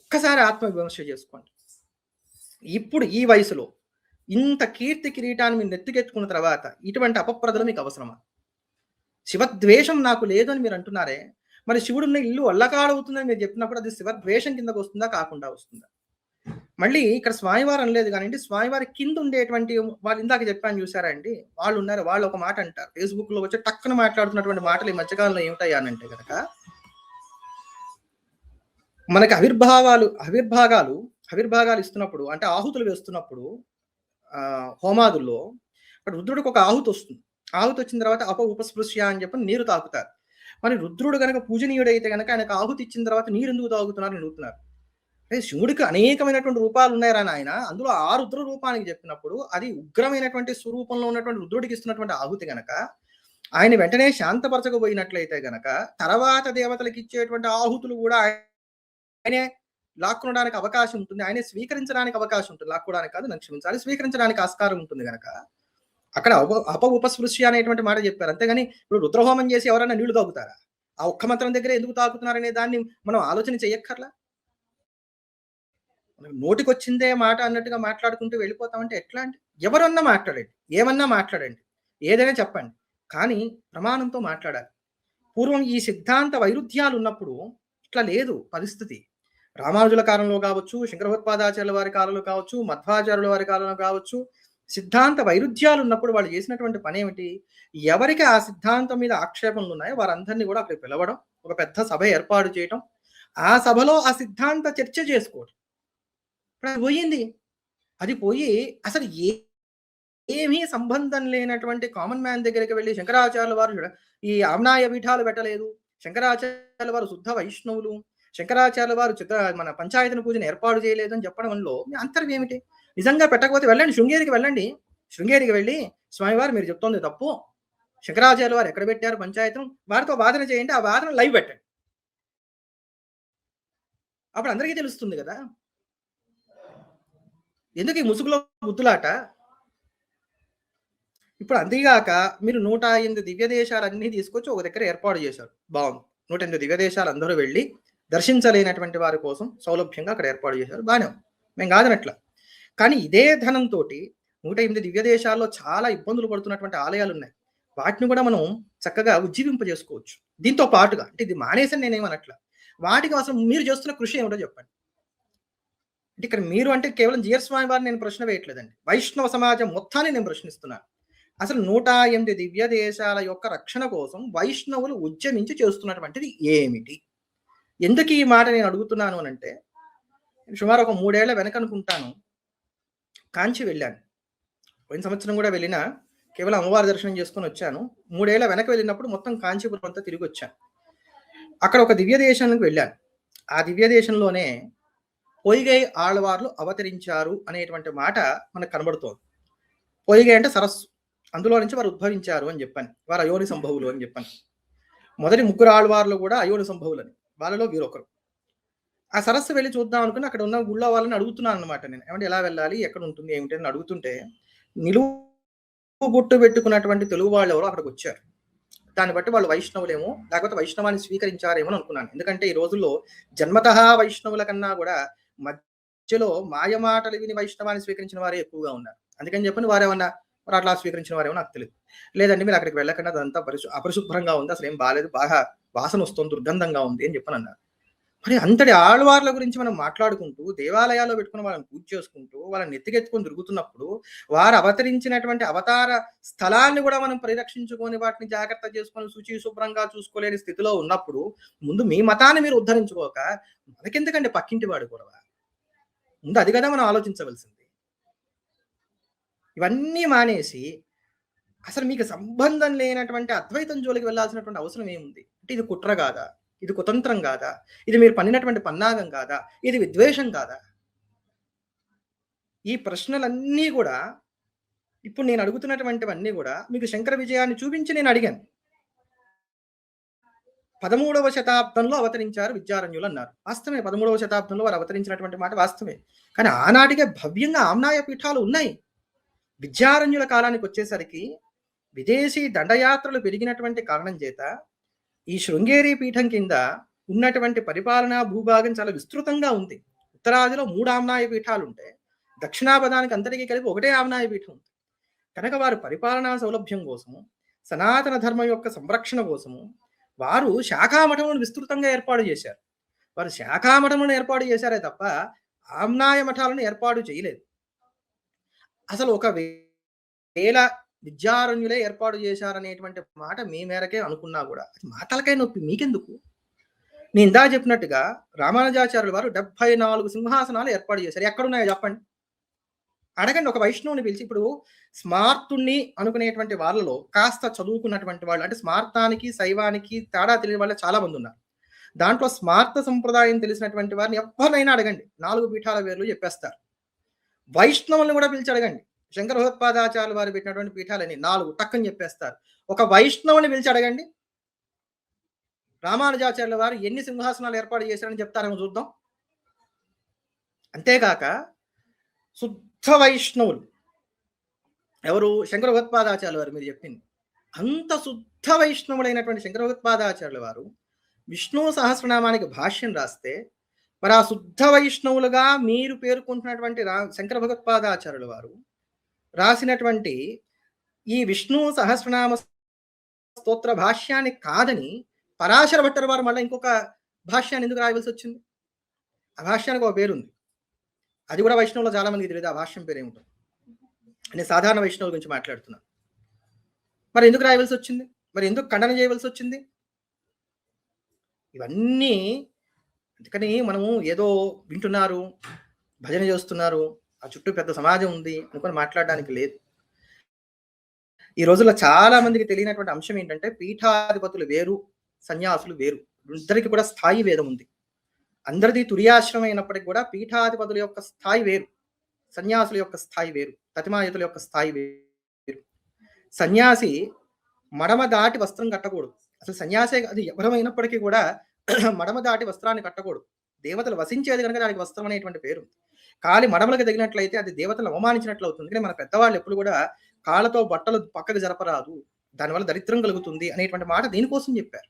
[SPEAKER 1] ఒక్కసారి ఆత్మవిమర్శ చేసుకోండి. ఇప్పుడు ఈ వయసులో ఇంత కీర్తి కిరీటాన్ని మీరు నెత్తికెత్తుకున్న తర్వాత ఇటువంటి అపప్రదలు మీకు అవసరమా? శివద్వేషం నాకు లేదు అని మీరు అంటున్నారే, మరి శివుడున్న ఇల్లు అల్లకాడవుతుందని మీరు చెప్పినప్పుడు అది శివద్వేషం కిందకు వస్తుందా, కాకుండా వస్తుందా? మళ్ళీ ఇక్కడ స్వామివారు అనలేదు కానీ స్వామివారి కింద ఉండేటువంటి వాళ్ళు ఇందాక చెప్పాను చూసారా అండి, వాళ్ళు ఉన్నారు. వాళ్ళు ఒక మాట అంటారు, ఫేస్బుక్ లో వచ్చి టక్కున మాట్లాడుతున్నటువంటి మాటలు ఈ మధ్యకాలంలో ఏమిటయ్యా అని అంటే కనుక, మనకి ఆవిర్భాగాలు ఇస్తున్నప్పుడు అంటే ఆహుతులు వేస్తున్నప్పుడు హోమాదుల్లో రుద్రుడికి ఒక ఆహుతి వస్తుంది. ఆహుతి వచ్చిన తర్వాత ఉపస్పృశ్య అని చెప్పి నీరు తాగుతారు. మరి రుద్రుడు కనుక పూజనీయుడైతే కనుక ఆయనకు ఆహుతి ఇచ్చిన తర్వాత నీరు ఎందుకు తాగుతున్నారని అడుగుతున్నారు. అంటే శివుడికి అనేకమైనటువంటి రూపాలు ఉన్నాయరా ఆయన, అందులో ఆ రుద్ర రూపానికి చెప్పినప్పుడు అది ఉగ్రమైనటువంటి స్వరూపంలో ఉన్నటువంటి రుద్రుడికి ఇస్తున్నటువంటి ఆహుతి గనక ఆయన వెంటనే శాంతపరచకపోయినట్లయితే గనక తర్వాత దేవతలకు ఇచ్చేటువంటి ఆహుతులు కూడా ఆయనే లాక్కొనడానికి అవకాశం ఉంటుంది, ఆయనే స్వీకరించడానికి అవకాశం ఉంటుంది. లాక్కోవడానికి కాదు, నన్ను క్షమించాలి, స్వీకరించడానికి ఆస్కారం ఉంటుంది గనక అక్కడ ఉపస్పృశ్య అనేటువంటి మాట చెప్పారు. అంతేగాని ఇప్పుడు రుద్రహోమం చేసి ఎవరైనా నీళ్లు తాగుతారా? ఆ ఒక్క మంత్రం దగ్గర ఎందుకు తాగుతున్నారనే దాన్ని మనం ఆలోచన చెయ్యక్కర్లా. నోటికొచ్చిందే మాట అన్నట్టుగా మాట్లాడుకుంటూ వెళ్ళిపోతామంటే ఎట్లా అండి? ఎవరన్నా మాట్లాడండి, ఏమన్నా మాట్లాడండి, ఏదైనా చెప్పండి, కానీ ప్రమాణంతో మాట్లాడాలి. పూర్వం ఈ సిద్ధాంత వైరుధ్యాలు ఉన్నప్పుడు ఇట్లా లేదు పరిస్థితి. రామానుజుల కాలంలో కావచ్చు, శంకరభగవత్పాదాచార్యుల వారి కాలంలో కావచ్చు, మధ్వాచార్యుల వారి కాలంలో కావచ్చు, సిద్ధాంత వైరుధ్యాలు ఉన్నప్పుడు వాళ్ళు చేసినటువంటి పని ఏమిటి? ఎవరికి ఆ సిద్ధాంతం మీద ఆక్షేపణలు ఉన్నాయో వారందరినీ కూడా అక్కడ పిలవడం, ఒక పెద్ద సభ ఏర్పాటు చేయడం, ఆ సభలో ఆ సిద్ధాంత చర్చ చేసుకోవడం. ఇప్పుడు అది పోయింది. అది పోయి అసలు ఏమీ సంబంధం లేనటువంటి కామన్ మ్యాన్ దగ్గరికి వెళ్ళి శంకరాచార్యుల వారు ఈ ఆమ్నాయ పీఠాలు పెట్టలేదు, శంకరాచార్యుల వారు శుద్ధ వైష్ణవులు, శంకరాచార్యుల వారు మన పంచాయతన పూజను ఏర్పాటు చేయలేదు అని చెప్పడంలో మీ అంతరం ఏమిటి? నిజంగా పెట్టకపోతే వెళ్ళండి, శృంగేరికి వెళ్ళండి. శృంగేరికి వెళ్ళి స్వామివారు మీరు చెప్తోంది తప్పు, శంకరాచార్యుల వారు ఎక్కడ పెట్టారు పంచాయతం, వారితో వాదన చేయండి, ఆ వాదన లైవ్ పెట్టండి. అప్పుడు అందరికీ తెలుస్తుంది కదా. ఎందుకు ఈ ముసుగులో బుద్ధులాట? ఇప్పుడు అంతేగాక మీరు 108 దివ్య దేశాలన్నీ తీసుకొచ్చి ఒక దగ్గర ఏర్పాటు చేశారు. బాగుంది. 108 దివ్య దేశాలు అందరూ వెళ్ళి దర్శించలేనటువంటి వారి కోసం సౌలభ్యంగా అక్కడ ఏర్పాటు చేశారు. బాగానే మేము కాదనట్లా. కానీ ఇదే ధనంతో 108 దివ్య దేశాల్లో చాలా ఇబ్బందులు పడుతున్నటువంటి ఆలయాలు ఉన్నాయి. వాటిని కూడా మనం చక్కగా ఉజ్జీవింపజేసుకోవచ్చు. దీంతో పాటుగా అంటే ఇది మానేసని నేనేమనట్లా. వాటికి అసలు మీరు చేస్తున్న కృషి ఏమిటో చెప్పండి. అంటే ఇక్కడ మీరు అంటే కేవలం జిఆర్ స్వామి వారిని నేను ప్రశ్న వేయట్లేదండి, వైష్ణవ సమాజం మొత్తాన్ని నేను ప్రశ్నిస్తున్నాను. అసలు 108 దివ్య దేశాల యొక్క రక్షణ కోసం వైష్ణవులు ఉద్యమించి చేస్తున్నటువంటిది ఏమిటి? ఎందుకు ఈ మాట నేను అడుగుతున్నాను అని అంటే, సుమారు ఒక 3 ఏళ్ల వెనక అనుకుంటాను కాంచి వెళ్ళాను. పోయిన సంవత్సరం కూడా వెళ్ళినా కేవలం అమ్మవారి దర్శనం చేసుకొని వచ్చాను. 3 ఏళ్ల వెనక వెళ్ళినప్పుడు మొత్తం కాంచీపురం అంతా తిరిగి వచ్చాను. అక్కడ ఒక దివ్య దేశానికి వెళ్ళాను. ఆ దివ్య దేశంలోనే పొయ్యిగై ఆళ్వార్లు అవతరించారు అనేటువంటి మాట మనకు కనబడుతోంది. పొయ్యిగై అంటే సరస్సు, అందులో నుంచి వారు ఉద్భవించారు అని చెప్పాను. వారు అయోని సంభవులు అని చెప్పాను. మొదటి 3 ఆళ్వార్లు కూడా అయోని సంభవులని, వాళ్ళలో వీరొకరు. ఆ సరస్సు వెళ్ళి చూద్దాం అనుకుని అక్కడ ఉన్న గుళ్ళో వాళ్ళని అడుగుతున్నాను అనమాట. నేను ఏమంటే ఎలా వెళ్ళాలి, ఎక్కడ ఉంటుంది, ఏమిటి అని అడుగుతుంటే నిలువు బొట్టు పెట్టుకున్నటువంటి తెలుగు వాళ్ళు ఎవరో అక్కడికి వచ్చారు. దాన్ని బట్టి వాళ్ళు వైష్ణవులేమో, లేకపోతే వైష్ణవాన్ని స్వీకరించారేమో అనుకున్నాను. ఎందుకంటే ఈ రోజుల్లో జన్మతః వైష్ణవుల కన్నా కూడా మధ్యలో మాయమాటలు విని వైష్ణవాన్ని స్వీకరించిన వారే ఎక్కువగా ఉన్నారు. అందుకని చెప్పని వారేమన్నా మరి అట్లా స్వీకరించిన వారేమో నాకు తెలియదు. లేదండి మీరు అక్కడికి వెళ్ళకుండా అదంతా అపరిశుభ్రంగా ఉంది, అసలు ఏం బాగాలేదు, బాగా వాసన వస్తుంది, దుర్గంధంగా ఉంది అని చెప్పని అన్నారు. మరి అంతటి ఆళ్వార్ల గురించి మనం మాట్లాడుకుంటూ దేవాలయాల్లో పెట్టుకుని వాళ్ళని పూజ చేసుకుంటూ వాళ్ళని నెత్తికెత్తుకొని తిరుగుతున్నప్పుడు వారు అవతరించినటువంటి అవతార స్థలాన్ని కూడా మనం పరిరక్షించుకొని వాటిని జాగ్రత్త చేసుకొని శుచి శుభ్రంగా చూసుకోలేని స్థితిలో ఉన్నప్పుడు ముందు మీ మతాన్ని మీరు ఉద్ధరించుకోక మనకెందుకంటే పక్కింటి వాడు కూడా ముందు అది కదా మనం ఆలోచించవలసింది. ఇవన్నీ మానేసి అసలు మీకు సంబంధం లేనటువంటి అద్వైతం జోలికి వెళ్ళాల్సినటువంటి అవసరం ఏముంది? అంటే ఇది కుట్ర కాదా, ఇది కుతంత్రం కాదా, ఇది మీరు పన్నినటువంటి పన్నాగం కాదా, ఇది విద్వేషం కాదా? ఈ ప్రశ్నలన్నీ కూడా ఇప్పుడు నేను అడుగుతున్నటువంటివన్నీ కూడా మీకు శంకర విజయాన్ని చూపించి నేను అడిగాను. 13వ శతాబ్దంలో అవతరించారు విద్యారణ్యులు అన్నారు. వాస్తవమే, 13వ శతాబ్దంలో వారు అవతరించినటువంటి మాట వాస్తవమే. కానీ ఆనాటికే భవ్యంగా ఆమ్నాయ పీఠాలు ఉన్నాయి. విద్యారణ్యుల కాలానికి వచ్చేసరికి విదేశీ దండయాత్రలు పెరిగినటువంటి కారణం చేత ఈ శృంగేరి పీఠం కింద ఉన్నటువంటి పరిపాలనా భూభాగం చాలా విస్తృతంగా ఉంది. ఉత్తరాదిలో 3 ఆమ్నాయ పీఠాలు ఉంటాయి, దక్షిణాపదానికి అంతటికీ కలిపి ఒకటే ఆమ్నాయ పీఠం ఉంది. కనుక వారు పరిపాలనా సౌలభ్యం కోసము, సనాతన ధర్మం యొక్క సంరక్షణ కోసము వారు శాఖామఠములను విస్తృతంగా ఏర్పాటు చేశారు. వారు శాఖామఠములను ఏర్పాటు చేశారే తప్ప ఆమ్నాయ మఠాలను ఏర్పాటు చేయలేదు. అసలు ఒకవేళ విద్యారణ్యులే ఏర్పాటు చేశారనేటువంటి మాట మీ మేరకే అనుకున్నా కూడా అది మాటలకై నొప్పి మీకెందుకు? నేను ఇందా చెప్పినట్టుగా రామానుజాచార్యుల వారు 74 సింహాసనాలు ఏర్పాటు చేశారు. ఎక్కడున్నాయో చెప్పండి, అడగండి. ఒక వైష్ణవుని పిలిచి, ఇప్పుడు స్మార్తుణ్ణి అనుకునేటువంటి వాళ్ళలో కాస్త చదువుకున్నటువంటి వాళ్ళు, అంటే స్మార్తానికి శైవానికి తేడా తెలియని వాళ్ళు చాలా మంది ఉన్నారు. దాంట్లో స్మార్త సంప్రదాయం తెలిసినటువంటి వారిని ఎవరినైనా అడగండి, 4 పీఠాల పేర్లు చెప్పేస్తారు. వైష్ణవుల్ని కూడా పిలిచి అడగండి, శంకర భగవత్పాదాచార్యులు వారు పెట్టినటువంటి పీఠాలని 4 టక్కని చెప్పేస్తారు. ఒక వైష్ణవుని పిలిచి అడగండి, రామానుజాచార్యుల వారు ఎన్ని సింహాసనాలు ఏర్పాటు చేశారని చెప్తారేమో చూద్దాం. అంతేకాక శుద్ధ వైష్ణవులు ఎవరు? శంకర భగవత్పాదాచార్యుల వారు. మీరు చెప్పింది అంత శుద్ధ వైష్ణవులైనటువంటి శంకర భగవత్పాదాచార్యుల వారు విష్ణు సహస్రనామానికి భాష్యం రాస్తే, మరి ఆ శుద్ధ వైష్ణవులుగా మీరు పేర్కొంటున్నటువంటి శంకర భగవత్పాదాచార్యుల వారు రాసినటువంటి ఈ విష్ణు సహస్రనామ స్తోత్ర భాష్యాన్ని కాదని పరాశర భట్టర్ వారు మళ్ళీ ఇంకొక భాష్యాన్ని ఎందుకు రాయవలసి వచ్చింది? ఆ భాష్యానికి ఒక పేరుంది, అది కూడా వైష్ణవులో చాలా మందికి తెలియదు. ఆ భాష్యం పేరు ఏమిటో? నేను సాధారణ వైష్ణవుల గురించి మాట్లాడుతున్నాను. మరి ఎందుకు రాయవలసి వచ్చింది? మరి ఎందుకు ఖండన చేయవలసి వచ్చింది? ఇవన్నీ అందుకని మనము ఏదో వింటున్నారు, భజన చేస్తున్నారు, ఆ చుట్టూ పెద్ద సమాజం ఉంది అనుకొని మాట్లాడడానికి లేదు. ఈ రోజుల్లో చాలా మందికి తెలియనటువంటి అంశం ఏంటంటే పీఠాధిపతులు వేరు, సన్యాసులు వేరు. ఇద్దరికి కూడా స్థాయి వేదం ఉంది. అందరిది తురియాశ్రమం అయినప్పటికీ కూడా పీఠాధిపతుల యొక్క స్థాయి వేరు, సన్యాసుల యొక్క స్థాయి వేరు, తతిమాయతుల యొక్క స్థాయి వేరు. సన్యాసి మడమ దాటి వస్త్రం కట్టకూడదు. అసలు సన్యాసే అది ఎవరమైనప్పటికీ కూడా మడమ దాటి వస్త్రాన్ని కట్టకూడదు. దేవతలు వసించేది కనుక దానికి వస్త్రం అనేటువంటి పేరు. కాలి మడమలకు తగినట్లయితే అది దేవతలు అవమానించినట్లు అవుతుంది. కానీ మన పెద్దవాళ్ళు ఎప్పుడు కూడా కాళ్ళతో బట్టలు పక్కకు జరపరాదు, దానివల్ల దరిద్రం కలుగుతుంది అనేటువంటి మాట దీనికోసం చెప్పారు.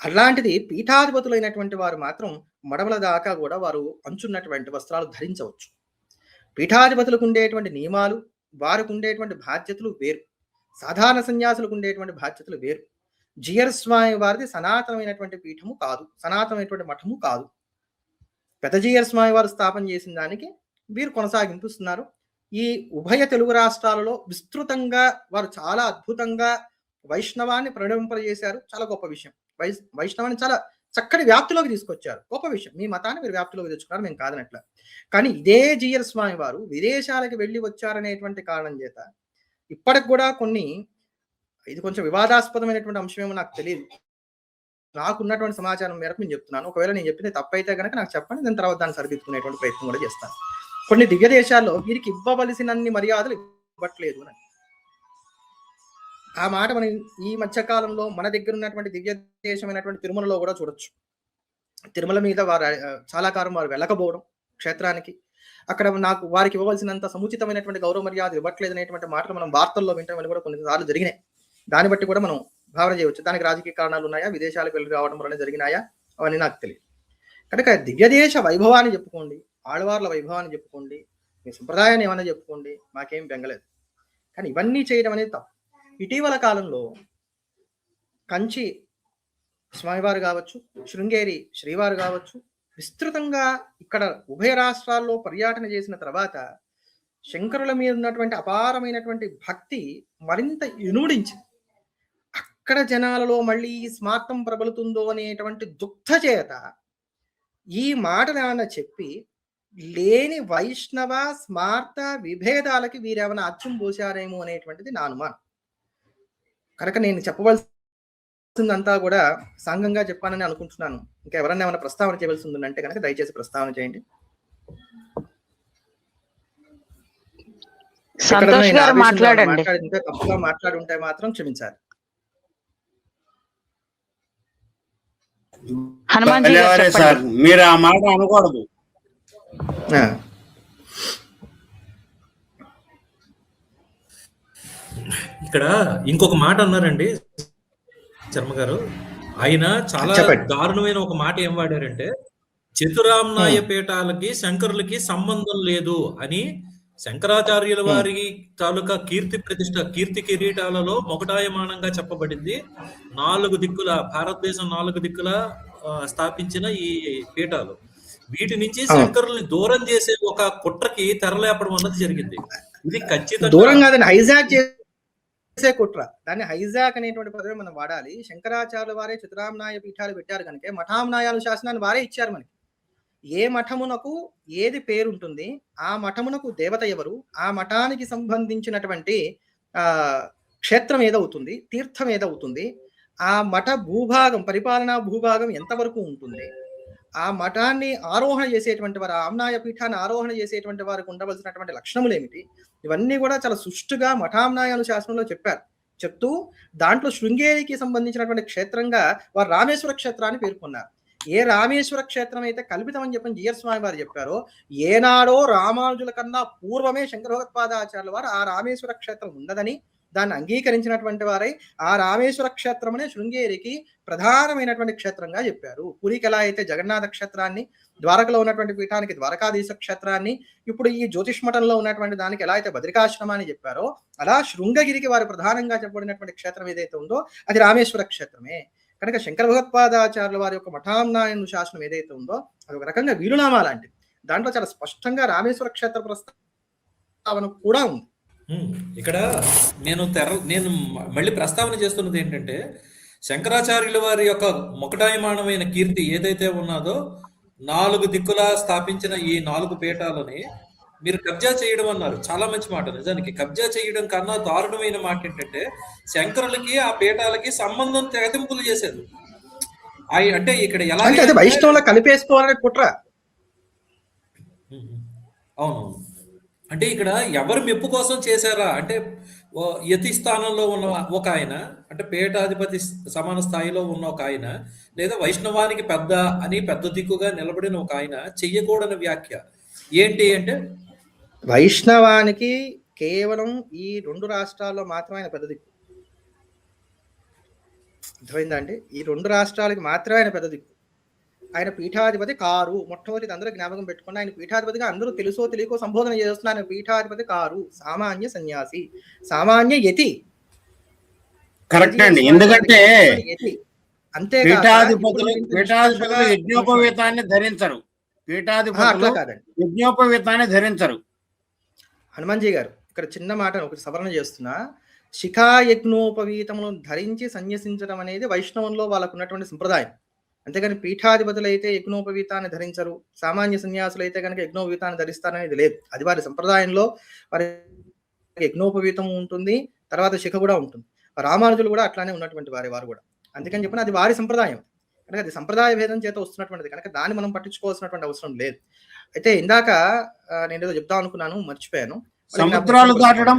[SPEAKER 1] అలాంటిది పీఠాధిపతులైనటువంటి వారు మాత్రం మడమల దాకా కూడా వారు అంచున్నటువంటి వస్త్రాలు ధరించవచ్చు. పీఠాధిపతులకు ఉండేటువంటి నియమాలు, వారికి ఉండేటువంటి బాధ్యతలు వేరు. సాధారణ సన్యాసులకు ఉండేటువంటి బాధ్యతలు వేరు. జియర్ స్వామి వారిది సనాతనమైనటువంటి పీఠము కాదు, సనాతనమైనటువంటి మఠము కాదు. పెద్ద జియర్ స్వామి వారు స్థాపన చేసిన దానికి వీరు కొనసాగింపుస్తున్నారు. ఈ ఉభయ తెలుగు రాష్ట్రాలలో విస్తృతంగా వారు చాలా అద్భుతంగా వైష్ణవాన్ని ప్రణవింపజేశారు. చాలా గొప్ప విషయం. వైష్ణవాన్ని చాలా చక్కటి వ్యాప్తిలోకి తీసుకొచ్చారు. గొప్ప విషయం. మీ మతాన్ని మీరు వ్యాప్తిలోకి తెచ్చుకున్నారు, మేము కాదనట్ల. కానీ ఇదే జియర్ స్వామి వారు విదేశాలకు వెళ్ళి వచ్చారనేటువంటి కారణం చేత ఇప్పటికి కూడా కొన్ని, ఇది కొంచెం వివాదాస్పదమైనటువంటి అంశమేమో నాకు తెలియదు, నాకున్నటువంటి సమాచారం మేరకు నేను చెప్తున్నాను. ఒకవేళ నేను చెప్పింది తప్పైతే కనుక నాకు చెప్పండి, దాని తర్వాత దాన్ని సరిదిద్దుకునేటువంటి ప్రయత్నం కూడా చేస్తాను. కొన్ని దివ్య దేశాల్లో వీరికి ఇవ్వవలసినన్ని మర్యాదలు ఇవ్వట్లేదు అని ఆ మాట మనం ఈ మధ్య కాలంలో మన దగ్గర ఉన్నటువంటి దివ్య దేశమైనటువంటి తిరుమలలో కూడా చూడొచ్చు. తిరుమల మీద వారు చాలా కాలం వారు వెళ్ళకపోవడం క్షేత్రానికి, అక్కడ నాకు వారికి ఇవ్వవలసినంత సముచితమైనటువంటి గౌరవ మర్యాద ఇవ్వట్లేదు అనేటువంటి మాటలు మనం వార్తల్లో వింటామని కూడా కొన్నిసార్లు జరిగినాయి. దాన్ని బట్టి కూడా మనం భావన చేయవచ్చు. దానికి రాజకీయ కారణాలు ఉన్నాయా, విదేశాలకు వెళ్ళి రావడం వల్ల జరిగినాయా, అవన్నీ నాకు తెలియదు. కనుక దివ్యదేశ వైభవాన్ని చెప్పుకోండి, ఆళ్వార్ల వైభవాన్ని చెప్పుకోండి, మీ సంప్రదాయాన్ని ఏమన్నా చెప్పుకోండి, మాకేం బెంగలేదు. కానీ ఇవన్నీ చేయడం అనేది తప్పు. ఇటీవల కాలంలో కంచి స్వామివారు కావచ్చు, శృంగేరి శ్రీవారు కావచ్చు, విస్తృతంగా ఇక్కడ ఉభయ రాష్ట్రాల్లో పర్యటన చేసిన తర్వాత శంకరుల మీద ఉన్నటువంటి అపారమైనటువంటి భక్తి మరింత ఇనుమడించింది. అక్కడ జనాలలో మళ్ళీ ఈ స్మార్థం ప్రబలుతుందో అనేటువంటి దుఃఖ చేత ఈ మాటలు ఏమన్నా చెప్పి లేని వైష్ణవ స్మార్త విభేదాలకి వీరేమైనా అచ్చం పోసారేమో అనేటువంటిది నా అనుమానం. కనుక నేను చెప్పవలసిందంతా కూడా సాంగంగా చెప్పానని అనుకుంటున్నాను. ఇంకా ఎవరన్నా ఏమైనా ప్రస్తావన చేయవలసి ఉందంటే కనుక దయచేసి ప్రస్తావన చేయండి. తప్పుగా మాట్లాడి ఉంటే మాత్రం క్షమించాలి.
[SPEAKER 2] హనుమాన్జీ గారు
[SPEAKER 3] భలేవారే
[SPEAKER 2] చెప్పండి.
[SPEAKER 3] సార్, మీరు ఆ మాట అనకూడదు.
[SPEAKER 1] ఆ,
[SPEAKER 4] ఇక్కడ ఇంకొక మాట అన్నారండి శర్మ గారు. ఆయన చాలా
[SPEAKER 1] చెప్పండి.
[SPEAKER 4] దారుణమైన ఒక మాట ఏం వాడారంటే, చతురామ్నాయ పీఠాలకి శంకరులకి సంబంధం లేదు అని శంకరాచార్యుల వారి తాలూకా కీర్తి ప్రతిష్ట, కీర్తి కిరీటాలలో మొకటాయమానంగా చెప్పబడింది. 4 దిక్కుల భారతదేశం 4 దిక్కుల స్థాపించిన ఈ పీఠాలు, వీటి నుంచి శంకరుల్ని దూరం చేసే ఒక కుట్రకి తెరలేపడం అన్నది జరిగింది. ఇది ఖచ్చితంగా
[SPEAKER 1] దూరం కాదండి, హైజాక్ చేసే కుట్ర. దాన్ని హైజాక్ అనేటువంటి పదవి మనం వాడాలి. శంకరాచార్యుల వారే చతురామ్నాయ పీఠాలు పెట్టారు కనుక మఠామ్నాయాలు శాసనాన్ని వారే ఇచ్చారు మనకి. ఏ మఠమునకు ఏది పేరుంటుంది, ఆ మఠమునకు దేవత ఎవరు, ఆ మఠానికి సంబంధించినటువంటి క్షేత్రం ఏదవుతుంది, తీర్థం ఏదవుతుంది, ఆ మఠ భూభాగం, పరిపాలనా భూభాగం ఎంతవరకు ఉంటుంది, ఆ మఠాన్ని ఆరోహణ చేసేటువంటి వారు, ఆ ఆమ్నాయ పీఠాన్ని ఆరోహణ చేసేటువంటి వారికి ఉండవలసినటువంటి లక్షణములు ఏమిటి, ఇవన్నీ కూడా చాలా సుష్టుగా మఠామ్నాయాలు శాసనంలో చెప్పారు. చెప్తూ దాంట్లో శృంగేరికి సంబంధించినటువంటి క్షేత్రంగా వారు రామేశ్వర క్షేత్రాన్ని పేర్కొన్నారు. ఏ రామేశ్వర క్షేత్రం అయితే కల్పితం అని చెప్పని జిఆర్ స్వామి వారు చెప్పారో, ఏనాడో రామానుజుల కన్నా పూర్వమే శంకర భగవత్పాదాచార్యుల వారు ఆ రామేశ్వర క్షేత్రం ఉన్నదని దాన్ని అంగీకరించినటువంటి వారై ఆ రామేశ్వర క్షేత్రమనే శృంగేరికి ప్రధానమైనటువంటి క్షేత్రంగా చెప్పారు. పూరికి ఎలా అయితే జగన్నాథ క్షేత్రాన్ని, ద్వారకలో ఉన్నటువంటి పీఠానికి ద్వారకాధీశ క్షేత్రాన్ని, ఇప్పుడు ఈ జ్యోతిష్మఠంలో ఉన్నటువంటి దానికి ఎలా అయితే బద్రికాశ్రమాన్ని చెప్పారో, అలా శృంగగిరికి వారు ప్రధానంగా చెప్పబడినటువంటి క్షేత్రం ఏదైతే ఉందో అది రామేశ్వర క్షేత్రమే. కనుక శంకర భగవత్పాదాచార్యుల వారి యొక్క మఠామ్నాయన శాసనం ఏదైతే ఉందో అది ఒక రకంగా వీలునామా లాంటిది. దాంట్లో చాలా స్పష్టంగా రామేశ్వర క్షేత్ర ప్రస్తావన కూడా ఉంది.
[SPEAKER 4] ఇక్కడ నేను మళ్ళీ ప్రస్తావన చేస్తున్నది ఏంటంటే, శంకరాచార్యుల వారి యొక్క మొకటాయమానమైన కీర్తి ఏదైతే ఉన్నదో, 4 దిక్కులా స్థాపించిన ఈ 4 పీఠాలని మీరు కబ్జా చేయడం అన్నారు. చాలా మంచి మాట. నిజానికి కబ్జా చేయడం కన్నా దారుణమైన మాట ఏంటంటే, శంకరులకి ఆ పీఠాలకి సంబంధం తెగతింపులు చేశారు. అంటే ఇక్కడ ఎలా
[SPEAKER 1] వైష్ణవుల కలిపేసుకోవాలనే కుట్ర.
[SPEAKER 4] అవును. అంటే ఇక్కడ ఎవరు మెప్పు కోసం చేశారా అంటే, యతి స్థానంలో ఉన్న ఒక ఆయన, అంటే పీఠాధిపతి సమాన స్థాయిలో ఉన్న ఒక ఆయన, లేదా వైష్ణవానికి పెద్ద అని పెద్ద దిక్కుగా నిలబడిన ఒక ఆయన చెయ్యకూడని వ్యాఖ్య ఏంటి అంటే,
[SPEAKER 1] వైష్ణవానికి కేవలం ఈ 2 రాష్ట్రాల్లో మాత్రమే ఆయన పెద్ద దిక్కు. అర్థమైందా అండి? ఈ 2 రాష్ట్రాలకి మాత్రమే ఆయన పెద్ద దిక్కు. ఆయన పీఠాధిపతి కారు. మొట్టమొదటి అందరూ జ్ఞాపకం పెట్టుకుని, ఆయన పీఠాధిపతిగా అందరూ తెలుసో తెలియకో సంబోధన చేస్తున్నారు. ఆయన పీఠాధిపతి కారు, సామాన్య సన్యాసి, సామాన్య యతి.
[SPEAKER 3] కరెక్ట్ అండి. ఎందుకంటే
[SPEAKER 1] అంతే
[SPEAKER 3] పీఠాధిపతులు యజ్ఞోపవీతాన్ని ధరించరు. పీఠాధిపతులు యజ్ఞోపవీతాన్ని ధరించరు.
[SPEAKER 1] హనుమాన్జీ గారు ఇక్కడ చిన్న మాట ఒకటి సవరణ చేస్తున్నా. శిఖా యజ్ఞోపవీతములను ధరించి సన్యసించడం అనేది వైష్ణవంలో వాళ్ళకు ఉన్నటువంటి సంప్రదాయం. అంతేగాని పీఠాధిపతులు అయితే యజ్ఞోపవీతాన్ని ధరించరు, సామాన్య సన్యాసులు అయితే కనుక యజ్ఞోపవీతాన్ని ధరిస్తారనేది లేదు. అది వారి సంప్రదాయంలో వారి యజ్ఞోపవీతం ఉంటుంది, తర్వాత శిఖ కూడా ఉంటుంది. రామానుజులు కూడా అట్లానే ఉన్నటువంటి వారు కూడా. అందుకని చెప్పిన అది వారి సంప్రదాయం కనుక అది సంప్రదాయ భేదం చేత వస్తున్నటువంటిది కనుక దాన్ని మనం పట్టించుకోవాల్సినటువంటి అవసరం లేదు. అయితే ఇందాక నేను ఏదో చెప్తా అనుకున్నాను, మర్చిపోయాను.
[SPEAKER 3] సముద్రాలు దాటడం,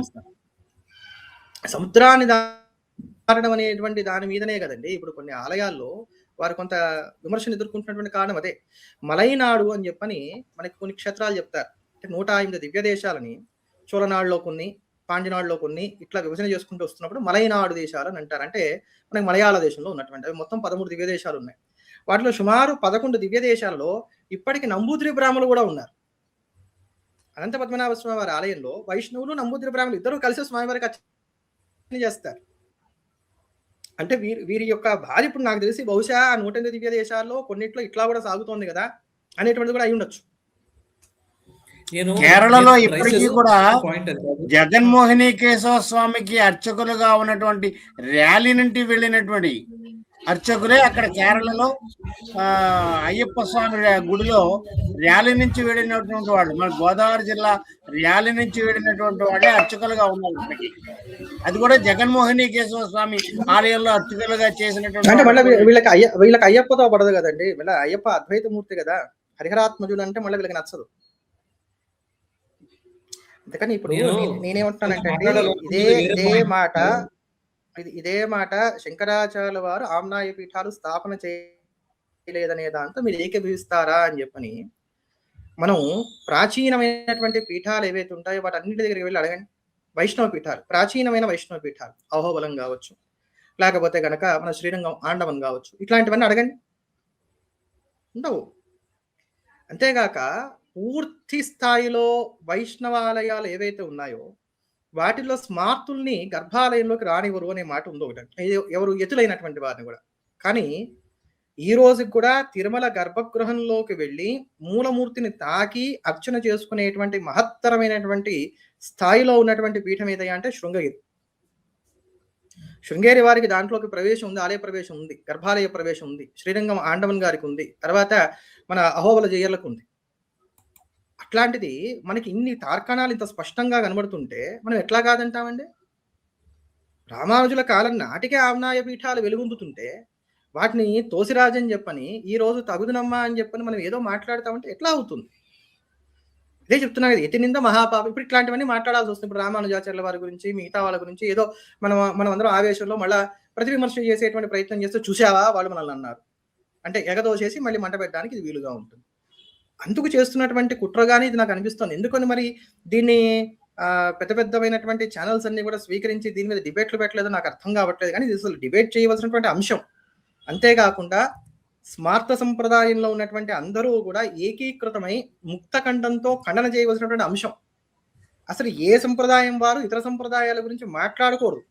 [SPEAKER 1] సముద్రాన్ని దాటడం అనేటువంటి దాని మీదనే కదండి ఇప్పుడు కొన్ని ఆలయాల్లో వారు కొంత విమర్శను ఎదుర్కొంటున్నటువంటి కారణం అదే. మలైనాడు అని చెప్పని మనకి కొన్ని క్షేత్రాలు చెప్తారు. అంటే 108 దివ్య దేశాలని చోళనాడులో కొన్ని, పాండ్యనాడులో కొన్ని ఇట్లా విభజన చేసుకుంటూ వస్తున్నప్పుడు మలైనాడు దేశాలు అని అంటారు. అంటే మనకి మలయాళ దేశంలో ఉన్నటువంటి అవి మొత్తం 13 దివ్య దేశాలు ఉన్నాయి. వాటిలో సుమారు 11 దివ్య దేశాలలో ఇప్పటికి నంబూద్రి బ్రాహ్మణులు కూడా ఉన్నారు. అనంత పద్మనాభ స్వామి వారి ఆలయంలో వైష్ణవులు, నంబూద్రి బ్రాహ్మణులు ఇద్దరు కలిసి స్వామివారికి అర్చన చేస్తారు. అంటే వీరి యొక్క భార్య ఇప్పుడు నాకు తెలిసి బహుశా 108 దివ్య దేశాల్లో కొన్నిట్లో ఇట్లా కూడా సాగుతోంది కదా అనేటువంటిది కూడా అయి ఉండొచ్చు.
[SPEAKER 3] కేరళలో ఇప్పటికీ కూడా జగన్మోహిని కేశవ స్వామికి అర్చకులుగా ఉన్నటువంటి ర్యాలీ నుండి వెళ్ళినటువంటి అర్చకులే అక్కడ కేరళలో అయ్యప్ప స్వామి గుడిలో ర్యాలీ నుంచి వెళ్ళినటువంటి వాళ్ళు, మన గోదావరి జిల్లా ర్యాలీ నుంచి వెళ్ళినటువంటి వాళ్ళే అర్చకులుగా ఉన్నారు ఇప్పటికీ. అది కూడా జగన్మోహిని కేశవ స్వామి ఆలయంలో అర్చకులుగా చేసినటువంటి.
[SPEAKER 1] అంటే మళ్ళీ వీళ్ళకి అయ్యప్పతో పడదు కదండి. మళ్ళీ అయ్యప్ప అద్వైతమూర్తి కదా, హరిహరాత్మజుడు అంటే మళ్ళీ వీళ్ళకి నచ్చదు. అందుకని ఇప్పుడు నేనేమంటున్నానంటే ఇదే మాట శంకరాచార్యుల వారు ఆమ్నాయ పీఠాలు స్థాపన లేదనే దాంతో మీరు ఏకీభవిస్తారా అని చెప్పని మనం ప్రాచీనమైనటువంటి పీఠాలు ఏవైతే ఉంటాయో వాటి అన్నింటి దగ్గరికి వెళ్ళి అడగండి. వైష్ణవ పీఠాలు, ప్రాచీనమైన వైష్ణవ పీఠాలు, అహోబలం కావచ్చు, లేకపోతే కనుక మన శ్రీరంగం ఆండవన్ కావచ్చు, ఇట్లాంటివన్నీ అడగండి, ఉండవు. అంతేగాక పూర్తి స్థాయిలో వైష్ణవాలయాలు ఏవైతే ఉన్నాయో వాటిలో స్మార్తుల్ని గర్భాలయంలోకి రానివ్వరు అనే మాట ఉంది ఒకటి, ఎవరు ఎతులైనటువంటి వారిని కూడా. కానీ ఈ రోజుకి కూడా తిరుమల గర్భగృహంలోకి వెళ్ళి మూలమూర్తిని తాకి అర్చన చేసుకునేటువంటి మహత్తరమైనటువంటి స్థాయిలో ఉన్నటువంటి పీఠం ఏదయ్యా అంటే శృంగగిరి. శృంగేరి వారికి దాంట్లోకి ప్రవేశం ఉంది, ఆలయ ప్రవేశం ఉంది, గర్భాలయ ప్రవేశం ఉంది, శ్రీరంగం ఆండవన్ గారికి ఉంది, తర్వాత మన అహోబల జయ్యర్లకు ఉంది. అట్లాంటిది మనకి ఇన్ని తార్కాణాలు ఇంత స్పష్టంగా కనబడుతుంటే మనం ఎట్లా కాదంటామండి? రామానుజుల కాలం నాటికే ఆమ్నాయ పీఠాలు వెలుగొందుతుంటే వాటిని తోసిరాజని చెప్పని ఈ రోజు తగుదునమ్మా అని చెప్పని మనం ఏదో మాట్లాడతామంటే ఎట్లా అవుతుంది? ఇదే చెప్తున్నా కదా, ఎతి నింద మహాపాపం. ఇప్పుడు ఇట్లాంటివన్నీ మాట్లాడాల్సి వస్తుంది. ఇప్పుడు రామానుజాచార్యుల వారి గురించి, మిగతా వాళ్ళ గురించి ఏదో మనం అందరం ఆవేశంలో మళ్ళా ప్రతివిమర్శ చేసేటువంటి ప్రయత్నం చేస్తే చూసావా వాళ్ళు మనల్ని అన్నారు అంటే ఎగదోసేసి మళ్ళీ మంట పెట్టడానికి ఇది వీలుగా ఉంటుంది. అందుకు చేస్తున్నటువంటి కుట్రగానే ఇది నాకు అనిపిస్తుంది. ఎందుకని మరి దీన్ని పెద్ద పెద్దమైనటువంటి ఛానల్స్ అన్ని కూడా స్వీకరించి దీని మీద డిబేట్లు పెట్టలేదో నాకు అర్థం కావట్లేదు. కానీ ఇది అసలు డిబేట్ చేయవలసినటువంటి అంశం. అంతేకాకుండా స్మార్త సంప్రదాయంలో ఉన్నటువంటి అందరూ కూడా ఏకీకృతమై ముక్తకంఠంతో ఖండన చేయవలసినటువంటి అంశం. అసలు ఏ సంప్రదాయం వారు ఇతర సంప్రదాయాల గురించి మాట్లాడకూడదు.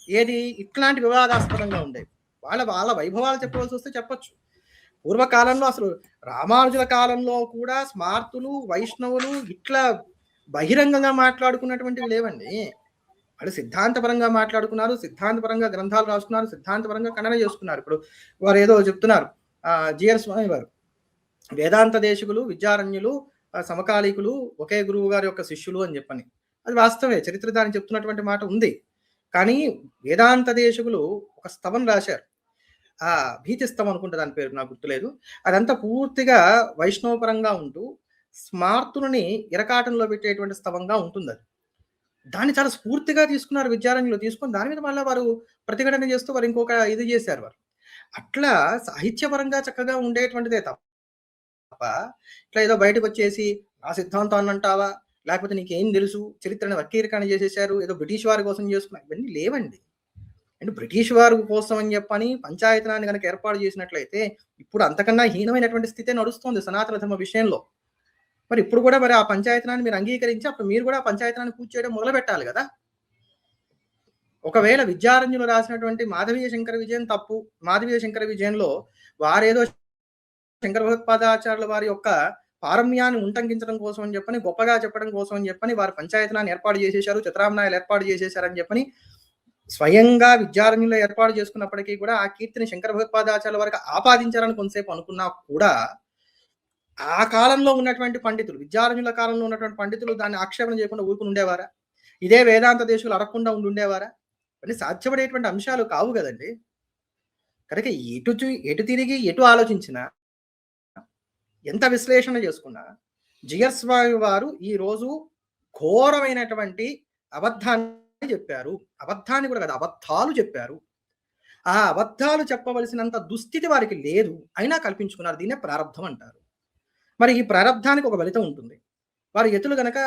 [SPEAKER 1] ఏది ఇట్లాంటి వివాదాస్పదంగా ఉండేవి వాళ్ళ వైభవాలు చెప్పవలసి వస్తే చెప్పచ్చు. పూర్వకాలంలో అసలు రామానుజుల కాలంలో కూడా స్మార్తులు వైష్ణవులు ఇట్లా బహిరంగంగా మాట్లాడుకున్నటువంటివి లేవండి. వాళ్ళు సిద్ధాంతపరంగా మాట్లాడుకున్నారు, సిద్ధాంతపరంగా గ్రంథాలు రాసుకున్నారు, సిద్ధాంతపరంగా ఖండన చేసుకున్నారు. ఇప్పుడు వారు ఏదో చెప్తున్నారు, జిఆర్ స్వామి వారు వేదాంత దేశికులు, విద్యారణ్యులు, సమకాలీకులు, ఒకే గురువు గారి యొక్క శిష్యులు అని చెప్పని. అది వాస్తవే, చరిత్ర దాన్ని చెప్తున్నటువంటి మాట ఉంది. కానీ వేదాంత దేశికులు ఒక స్తవం రాశారు, భీతిస్తవం అనుకుంటే దాని పేరు నాకు గుర్తులేదు. అదంతా పూర్తిగా వైష్ణవపరంగా ఉంటూ స్మార్తులని ఇరకాటంలో పెట్టేటువంటి స్తవంగా ఉంటుంది. అది దాన్ని చాలా స్ఫూర్తిగా తీసుకున్నారు విద్యారణ్యులు. తీసుకొని దాని మీద మళ్ళీ వారు ప్రతిఘటన చేస్తూ వారు ఇంకొక ఇది చేశారు. వారు అట్లా సాహిత్యపరంగా చక్కగా ఉండేటువంటిదే తప్ప ఇట్లా ఏదో బయటకు వచ్చేసి ఆ సిద్ధాంతాన్ని అంటావా, లేకపోతే నీకేం తెలుసు, చరిత్రను వక్రీకరణ చేసేసారు, ఏదో బ్రిటిష్ వారి కోసం చేసుకున్నారు, ఇవన్నీ లేవండి. అంటే బ్రిటిష్ వారి కోసం అని చెప్పని పంచాయతనాన్ని కనుక ఏర్పాటు చేసినట్లయితే ఇప్పుడు అంతకన్నా హీనమైనటువంటి స్థితే నడుస్తుంది సనాతన ధర్మ విషయంలో. మరి ఇప్పుడు కూడా మరి ఆ పంచాయతనాన్ని మీరు అంగీకరించి అప్పుడు మీరు కూడా ఆ పంచాయతనాన్ని పూర్తి చేయడం మొదలు పెట్టాలి కదా. ఒకవేళ విద్యారణ్యులు రాసినటువంటి మాధవీయ శంకర విజయం తప్పు, మాధవీయ శంకర విజయంలో వారేదో శంకర భగవత్పాదాచార్యుల వారి యొక్క పారమ్యాన్ని ఉంటంకించడం కోసం అని చెప్పని, గొప్పగా చెప్పడం కోసం అని చెప్పని వారు పంచాయతనాన్ని ఏర్పాటు చేసేశారు, చిత్రామ్నాయాలు ఏర్పాటు చేసేశారని చెప్పని స్వయంగా విద్యారణ్యులు ఏర్పాటు చేసుకున్నప్పటికీ కూడా ఆ కీర్తిని శంకర భగవత్పాదాచార్యుల వారికి ఆపాదించారని కొంతసేపు అనుకున్నా కూడా ఆ కాలంలో ఉన్నటువంటి పండితులు, విద్యారణ్యుల కాలంలో ఉన్నటువంటి పండితులు దాన్ని ఆక్షేపణ చేయకుండా ఊరుకుని ఉండేవారా? ఇదే వేదాంత దేశులు అడగకుండా ఉండేవారా? ఇవన్నీ సాధ్యపడేటువంటి అంశాలు కావు కదండి. కనుక ఎటు తిరిగి ఎటు ఆలోచించినా, ఎంత విశ్లేషణ చేసుకున్నా జిఆర్ స్వామి వారు ఈ రోజు ఘోరమైనటువంటి అబద్ధాన్ని చెప్పారు. అబద్ధాన్ని కూడా కదా, అబద్ధాలు చెప్పారు. ఆ అబద్ధాలు చెప్పవలసినంత దుస్థితి వారికి లేదు, అయినా కల్పించుకున్నారు. దీన్నే ప్రారంధం అంటారు. మరి ఈ ప్రారంధానికి ఒక ఫలితం ఉంటుంది. వారి ఎతులు గనక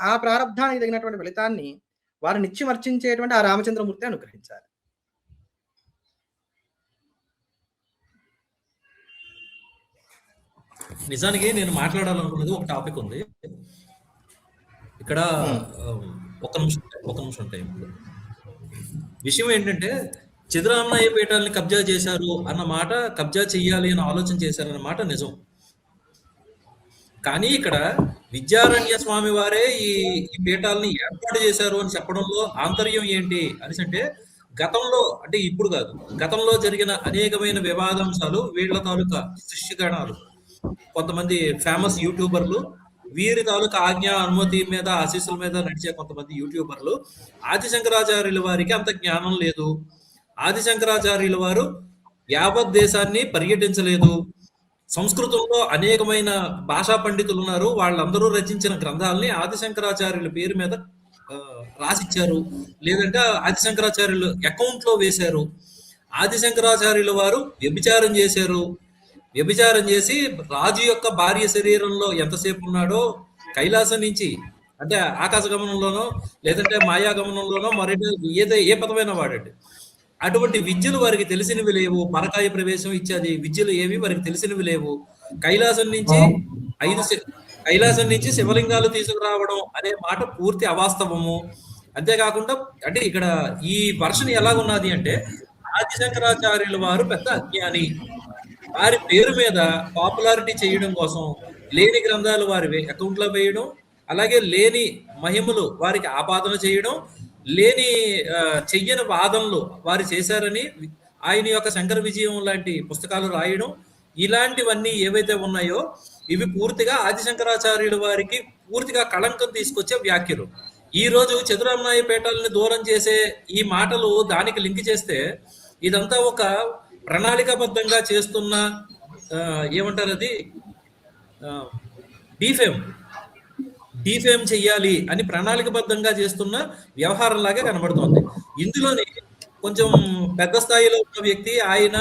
[SPEAKER 1] ఆ ప్రారంధానికి తగినటువంటి ఫలితాన్ని వారు నిత్యమర్చించేటువంటి ఆ రామచంద్రమూర్తి అనుగ్రహించాలి.
[SPEAKER 4] నిజానికి నేను మాట్లాడాలనుకున్నది ఒక టాపిక్ ఉంది ఇక్కడ. ఒక నిమిషం టైం. విషయం ఏంటంటే చిదరామయ్య పీఠాలని కబ్జా చేశారు అన్న మాట, కబ్జా చెయ్యాలి అని ఆలోచన చేశారన్న మాట నిజం. కానీ ఇక్కడ విద్యారణ్య స్వామి వారే ఈ పీఠాలని ఏర్పాటు చేశారు అని చెప్పడంలో ఆంతర్యం ఏంటి అని అంటే, గతంలో అంటే ఇప్పుడు కాదు, గతంలో జరిగిన అనేకమైన వివాదాంశాలు వీళ్ళ తాలూకా శిష్యగణాలు, కొంతమంది ఫేమస్ యూట్యూబర్లు, వీరి తాలూకా ఆజ్ఞ అనుమతి మీద ఆశీస్సుల మీద నడిచే కొంతమంది యూట్యూబర్లు ఆదిశంకరాచార్యుల వారికి అంత జ్ఞానం లేదు, ఆదిశంకరాచార్యుల వారు యావత్ దేశాన్ని పర్యటించలేదు, సంస్కృతంలో అనేకమైన భాషా పండితులు ఉన్నారు, వాళ్ళందరూ రచించిన గ్రంథాలని ఆదిశంకరాచార్యుల పేరు మీద రాసిచ్చారు, లేదంటే ఆదిశంకరాచార్యులు అకౌంట్ లో వేశారు, ఆదిశంకరాచార్యుల వారు వ్యభిచారం చేశారు, వ్యభిచారం చేసి రాజు యొక్క భార్య శరీరంలో ఎంతసేపు ఉన్నాడో కైలాసం నుంచి, అంటే ఆకాశ గమనంలోనో లేదంటే మాయాగమనంలోనో ఏ పదమైన వాడండి. అటువంటి విద్యలు వారికి తెలిసినవి లేవు. పరకాయ ప్రవేశం ఇచ్చేది విద్యలు ఏవి వారికి తెలిసినవి లేవు. కైలాసం నుంచి శివలింగాలు తీసుకురావడం అనే మాట పూర్తి అవాస్తవము. అంతేకాకుండా అంటే ఇక్కడ ఈ వర్షన్ ఎలాగున్నది అంటే, ఆదిశంకరాచార్యుల వారు పెద్ద అజ్ఞాని, వారి పేరు మీద పాపులారిటీ చేయడం కోసం లేని గ్రంథాలు వారి అకౌంట్ లో వేయడం, అలాగే లేని మహిమలు వారికి ఆపాదన చేయడం, లేని చెయ్యని వాదనలు వారు చేశారని ఆయన యొక్క శంకర విజయం లాంటి పుస్తకాలు రాయడం, ఇలాంటివన్నీ ఏవైతే ఉన్నాయో ఇవి పూర్తిగా ఆదిశంకరాచార్యుల వారికి పూర్తిగా కళంకం తీసుకొచ్చే వ్యాఖ్యలు. ఈ రోజు చతురామ్నాయ పీఠాలని దూరం చేసే ఈ మాటలు దానికి లింక్ చేస్తే ఇదంతా ఒక ప్రణాళికాబద్ధంగా చేస్తున్న ఏమంటారు అది డీఫేమ్ చెయ్యాలి అని ప్రణాళికబద్ధంగా చేస్తున్న వ్యవహారం లాగా కనబడుతోంది. ఇందులోని కొంచెం పెద్ద స్థాయిలో ఉన్న వ్యక్తి, ఆయన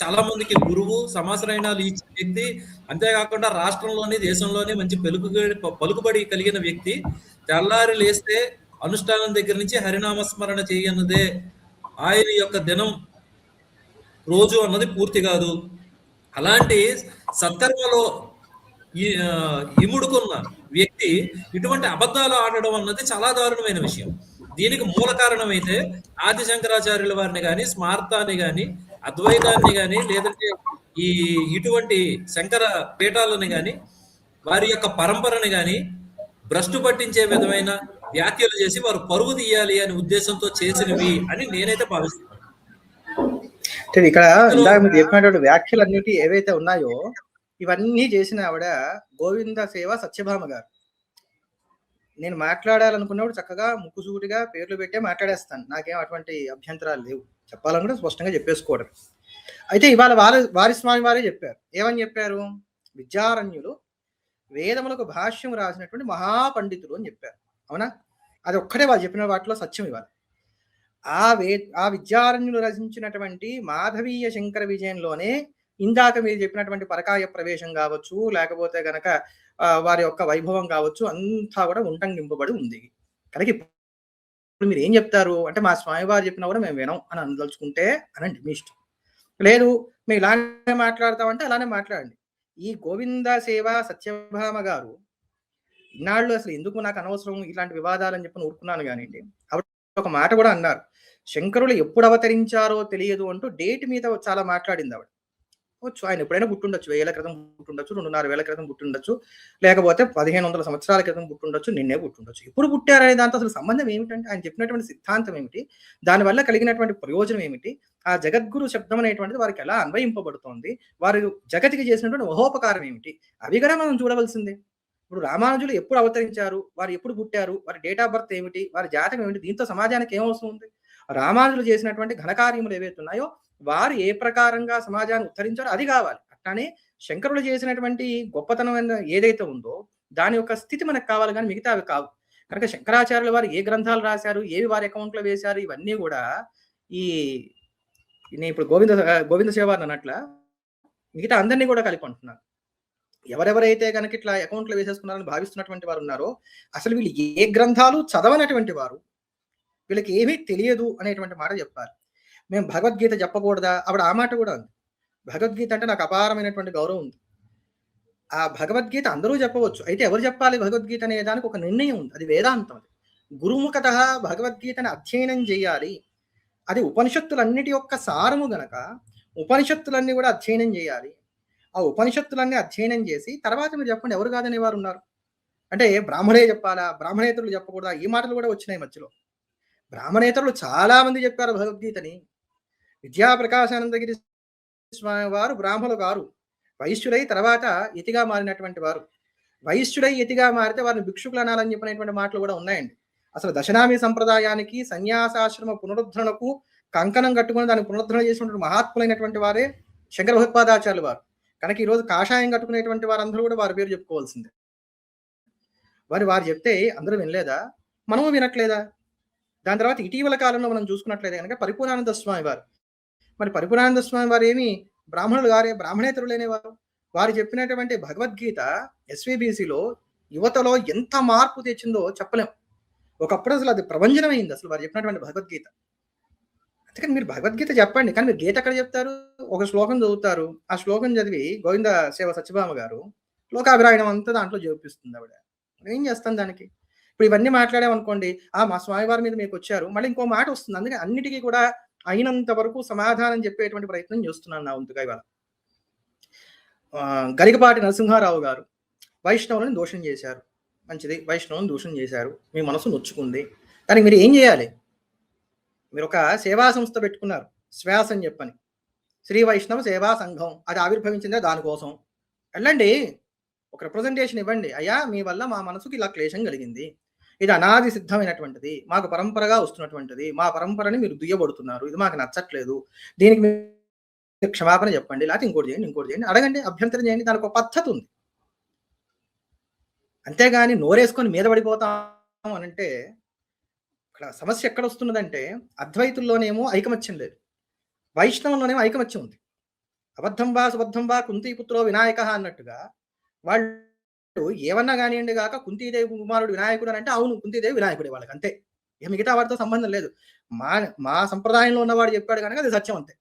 [SPEAKER 4] చాలా మందికి గురువు, సమాశ్రయణాలు ఇచ్చే వ్యక్తి, అంతేకాకుండా రాష్ట్రంలోని దేశంలోనే మంచి పలుకుబడి కలిగిన వ్యక్తి, తెల్లారి లేస్తే అనుష్ఠానం దగ్గర నుంచి హరినామస్మరణ చేయన్నదే ఆయన యొక్క దినం రోజు అన్నది పూర్తి కాదు. అలాంటి సత్కర్మలో ఇముడుకున్న వ్యక్తి ఇటువంటి అబద్ధాలు ఆడడం అన్నది చాలా దారుణమైన విషయం. దీనికి మూల కారణం అయితే ఆదిశంకరాచార్యుల వారిని కానీ, స్మార్తాన్ని కానీ, అద్వైతాన్ని కానీ, లేదంటే ఇటువంటి శంకర పీఠాలని కానీ, వారి యొక్క పరంపరని కానీ భ్రష్టు పట్టించే విధమైన వ్యాఖ్యలు చేసి వారు పరువు తీయాలి అనే ఉద్దేశంతో చేసినవి అని నేనైతే భావిస్తున్నాను.
[SPEAKER 1] ఇక్కడ ఇందాక మీరు చెప్పినటువంటి వ్యాఖ్యలన్నిటి ఏవైతే ఉన్నాయో ఇవన్నీ చేసిన ఆవిడ గోవింద సేవ సత్యభామ గారు. నేను మాట్లాడాలనుకున్నప్పుడు చక్కగా ముక్కుసూటిగా పేర్లు పెట్టే మాట్లాడేస్తాను, నాకేం అటువంటి అభ్యంతరాలు లేవు, చెప్పాలని కూడా స్పష్టంగా చెప్పేసుకోవడం. అయితే ఇవాళ వారి స్వామి వారే చెప్పారు. ఏమని చెప్పారు? విద్యారణ్యులు వేదములకు భాష్యం రాసినటువంటి మహాపండితులు అని చెప్పారు. అవునా? అది ఒక్కటే వాళ్ళు చెప్పిన వాటిలో సత్యం. ఇవాళ ఆ విద్యారణ్యులు రచించినటువంటి మాధవీయ శంకర విజయంలోనే ఇందాక మీరు చెప్పినటువంటి పరకాయ ప్రవేశం కావచ్చు, లేకపోతే గనక వారి యొక్క వైభవం కావచ్చు, అంతా కూడా ఉంటంగింపబడి ఉంది. కనుక ఇప్పుడు మీరు ఏం చెప్తారు అంటే, మా స్వామివారు చెప్పినా కూడా మేము వినం అని అనదలుచుకుంటే అనండి, మీ ఇష్టం. లేదు మేము ఇలానే మాట్లాడతామంటే అలానే మాట్లాడండి. ఈ గోవింద సేవ సత్యభామ గారు ఇన్నాళ్ళు అసలు ఎందుకు నాకు అనవసరం ఇలాంటి వివాదాలని చెప్పి ఊరుకున్నాను కానివ్వండి, ఆవిడ ఒక మాట కూడా అన్నారు, శంకరులు ఎప్పుడు అవతరించారో తెలియదు అంటూ డేట్ మీద చాలా మాట్లాడింది ఆవిడ. ఆయన ఎప్పుడైనా పుట్టుండొచ్చు, 1000 క్రితం పుట్టుండొచ్చు, 2500 క్రితం పుట్టుండొచ్చు, లేకపోతే 1500 సంవత్సరాల క్రితం పుట్టుండొచ్చు, నిన్నే పుట్టుండొచ్చు. ఎప్పుడు పుట్టారనే దాంతో అసలు సంబంధం ఏమిటంటే, ఆయన చెప్పినటువంటి సిద్ధాంతం ఏమిటి, దానివల్ల కలిగినటువంటి ప్రయోజనం ఏమిటి, ఆ జగద్గురు శబ్దం అనేటువంటిది వారికి ఎలా అన్వయింపబడుతోంది, వారు జగతికి చేసినటువంటి మహోపకారం ఏమిటి, అవి కూడా మనం చూడవలసిందే. ఇప్పుడు రామానుజులు ఎప్పుడు అవతరించారు, వారు ఎప్పుడు పుట్టారు, వారి డేట్ ఆఫ్ బర్త్ ఏమిటి, వారి జాతకం ఏమిటి, దీంతో సమాజానికి ఏమవసరం ఉంది? రామానుజులు చేసినటువంటి ఘనకార్యములు ఏవైతే ఉన్నాయో వారు ఏ ప్రకారంగా సమాజాన్ని ఉద్ధరించారో అది కావాలి. అట్లానే శంకరులు చేసినటువంటి గొప్పతనం ఏదైతే ఉందో దాని యొక్క స్థితి మనకు కావాలి, కానీ మిగతా అవి కావు. కనుక శంకరాచార్యుల వారు ఏ గ్రంథాలు రాశారు, ఏవి వారి అకౌంట్లో వేశారు, ఇవన్నీ కూడా నేను ఇప్పుడు గోవింద సేవారు అన్నట్ల మిగతా అందరినీ కూడా కలిపి అంటున్నారు. ఎవరెవరైతే కనుక ఇట్లా అకౌంట్లో వేసేసుకున్నారని భావిస్తున్నటువంటి వారు ఉన్నారో, అసలు వీళ్ళు ఏ గ్రంథాలు చదవనటువంటి వారు, వీళ్ళకి ఏమీ తెలియదు అనేటువంటి మాట చెప్పాలి. మేము భగవద్గీత చెప్పకూడదా? ఆవిడ ఆ మాట కూడా ఉంది. భగవద్గీత అంటే నాకు అపారమైనటువంటి గౌరవం ఉంది. ఆ భగవద్గీత అందరూ చెప్పవచ్చు, అయితే ఎవరు చెప్పాలి భగవద్గీత అనే దానికి ఒక నిర్ణయం ఉంది, అది వేదాంతం. అది గురుముఖత భగవద్గీతని అధ్యయనం చేయాలి. అది ఉపనిషత్తులన్నిటి యొక్క సారము గనక ఉపనిషత్తులన్నీ కూడా అధ్యయనం చేయాలి. ఆ ఉపనిషత్తులన్నీ అధ్యయనం చేసి తర్వాత మీరు చెప్పండి ఎవరు కాదనే వారు ఉన్నారు. అంటే బ్రాహ్మణే చెప్పాలా, బ్రాహ్మణేతరులు చెప్పకూడదా? ఈ మాటలు కూడా వచ్చినాయి మధ్యలో. బ్రాహ్మణేతరులు చాలా మంది చెప్పారు భగవద్గీతని. విద్యాప్రకాశానందగిరి స్వామి వారు బ్రాహ్మణులు గారు, వైశ్యులై తర్వాత యతిగా మారినటువంటి వారు. వైశ్యుడై యతిగా మారితే వారిని భిక్షుకులు అనాలని చెప్పినటువంటి మాటలు కూడా ఉన్నాయండి. అసలు దశనామి సంప్రదాయానికి, సన్యాసాశ్రమ పునరుద్ధరణకు కంకణం కట్టుకుని దాన్ని పునరుద్ధరణ చేసినటువంటి మహాత్ములైనటువంటి వారే శంకర భగవత్పాదాచార్యులు వారు. కనుక ఈరోజు కాషాయం కట్టుకునేటువంటి వారందరూ కూడా వారి పేరు చెప్పుకోవాల్సిందే. వారు చెప్తే అందరూ వినలేదా? మనము వినట్లేదా? దాని తర్వాత ఇటీవల కాలంలో మనం చూసుకున్నట్లయితే కనుక పరిపూర్ణానంద స్వామి వారు, మరి పరిపూర్ణానంద స్వామి వారు ఏమి బ్రాహ్మణులు గారే బ్రాహ్మణేతరులైనవారు. వారు చెప్పినటువంటి భగవద్గీత ఎస్వీబీసీలో యువతలో ఎంత మార్పు తెచ్చిందో చెప్పలేం. ఒకప్పుడు అసలు అది ప్రభంజనమైంది అసలు వారు చెప్పినటువంటి భగవద్గీత. అందుకని మీరు భగవద్గీత చెప్పండి, కానీ మీరు గీత ఎక్కడ చెప్తారు? ఒక శ్లోకం చదువుతారు, ఆ శ్లోకం చదివి గోవింద సేవ సత్యభామ గారు లోకాభిరాయణం అంతా దాంట్లో చూపిస్తుంది ఆవిడ. ఏం చేస్తాం దానికి? ఇప్పుడు ఇవన్నీ మాట్లాడామనుకోండి, మా స్వామివారి మీద మీకు వచ్చారు, మళ్ళీ ఇంకో మాట వస్తుంది. అందుకే అన్నిటికీ కూడా అయినంత వరకు సమాధానం చెప్పేటువంటి ప్రయత్నం చేస్తున్నాను నా వంతుగా ఇవాళ. గరికపాటి నరసింహారావు గారు వైష్ణవులను దోషం చేశారు. మంచిది, వైష్ణవులను దోషం చేశారు, మీ మనసు నొచ్చుకుంది. దానికి మీరు ఏం చేయాలి? మీరు ఒక సేవా సంస్థ పెట్టుకున్నారు, శ్వాస అని చెప్పని, శ్రీ వైష్ణవ సేవా సంఘం, అది ఆవిర్భవించిందే దానికోసం. వెళ్ళండి, ఒక రిప్రజెంటేషన్ ఇవ్వండి. అయ్యా, మీ వల్ల మా మనసుకి ఇలా క్లేశం కలిగింది, ఇది అనాది సిద్ధమైనటువంటిది, మాకు పరంపరగా వస్తున్నటువంటిది, మా పరంపరని మీరు దుయ్యబడుతున్నారు, ఇది మాకు నచ్చట్లేదు, దీనికి మీరు క్షమాపణ చెప్పండి, లేకపోతే ఇంకోటి చేయండి, అడగండి, అభ్యంతరం చేయండి. దానికి ఒక పద్ధతి ఉంది. అంతేగాని నోరేసుకొని మీద పడిపోతాం అనంటే ఇక్కడ సమస్య ఎక్కడ వస్తున్నదంటే, అద్వైతుల్లోనేమో ఐకమత్యం లేదు, వైష్ణవంలోనేమో ఐకమత్యం ఉంది. అబద్ధం వా కుంతీపుత్రో వినాయక అన్నట్టుగా వాళ్ళు ఏమన్నా కానివ్వండి కాక కుంతీదేవి కుమారుడు వినాయకుడు అని అంటే అవును, కుంతీదేవి వినాయకుడే వాళ్ళకి, అంతే. ఇక మిగతా వాటితో సంబంధం లేదు. మా సంప్రదాయంలో ఉన్నవాడు చెప్పాడు కనుక అది సత్యం, అంతే.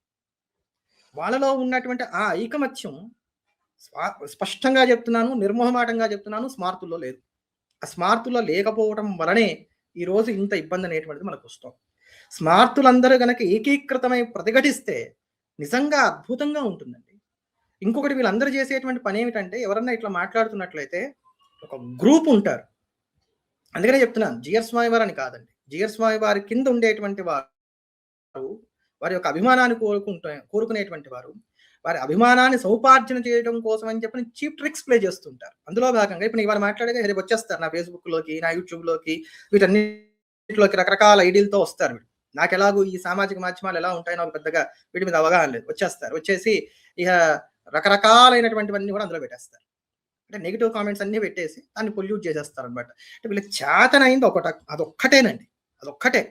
[SPEAKER 1] వాళ్ళలో ఉన్నటువంటి ఆ ఐకమత్యం స్పష్టంగా చెప్తున్నాను, నిర్మోహమాటంగా చెప్తున్నాను, స్మార్తుల్లో లేదు. ఆ స్మార్తుల్లో లేకపోవటం వలనే ఈరోజు ఇంత ఇబ్బంది అనేటువంటిది మనకు వస్తాం. స్మార్తులందరూ కనుక ఏకీకృతమై ప్రతిఘటిస్తే నిజంగా అద్భుతంగా ఉంటుందండి. ఇంకొకటి, వీళ్ళందరూ చేసేటువంటి పని ఏమిటంటే, ఎవరన్నా ఇట్లా మాట్లాడుతున్నట్లయితే ఒక గ్రూప్ ఉంటారు. అందుకనే చెప్తున్నాను, జిఆర్ స్వామి వారు అని కాదండి, జిఆర్ స్వామి వారి కింద ఉండేటువంటి వారు వారి యొక్క అభిమానాన్ని కోరుకునేటువంటి వారు, వారి అభిమానాన్ని సముపార్జన చేయడం కోసం అని చెప్పి చీప్ ట్రిక్స్ ప్లే చేస్తుంటారు. అందులో భాగంగా ఇప్పుడు ఇవాళ మాట్లాడగా రేపు వచ్చేస్తారు నా ఫేస్బుక్ లోకి, నా యూట్యూబ్ లోకి, వీటన్నిటిలోకి రకరకాల ఐడియాలతో వస్తారు. వీడు నాకు ఎలాగో ఈ సామాజిక మాధ్యమాలు ఎలా ఉంటాయో నాకు పెద్దగా వీటి మీద అవగాహన లేదు. వచ్చేసి ఇక రకరకాలైనటువంటివన్నీ కూడా అందులో పెట్టేస్తారు. అంటే నెగిటివ్ కామెంట్స్ అన్ని పెట్టేసి దాన్ని పొల్యూట్ చేసేస్తారు అనమాట. అంటే వీళ్ళకి చేతనైంది అదొక్కటేనండి, అదొక్కటే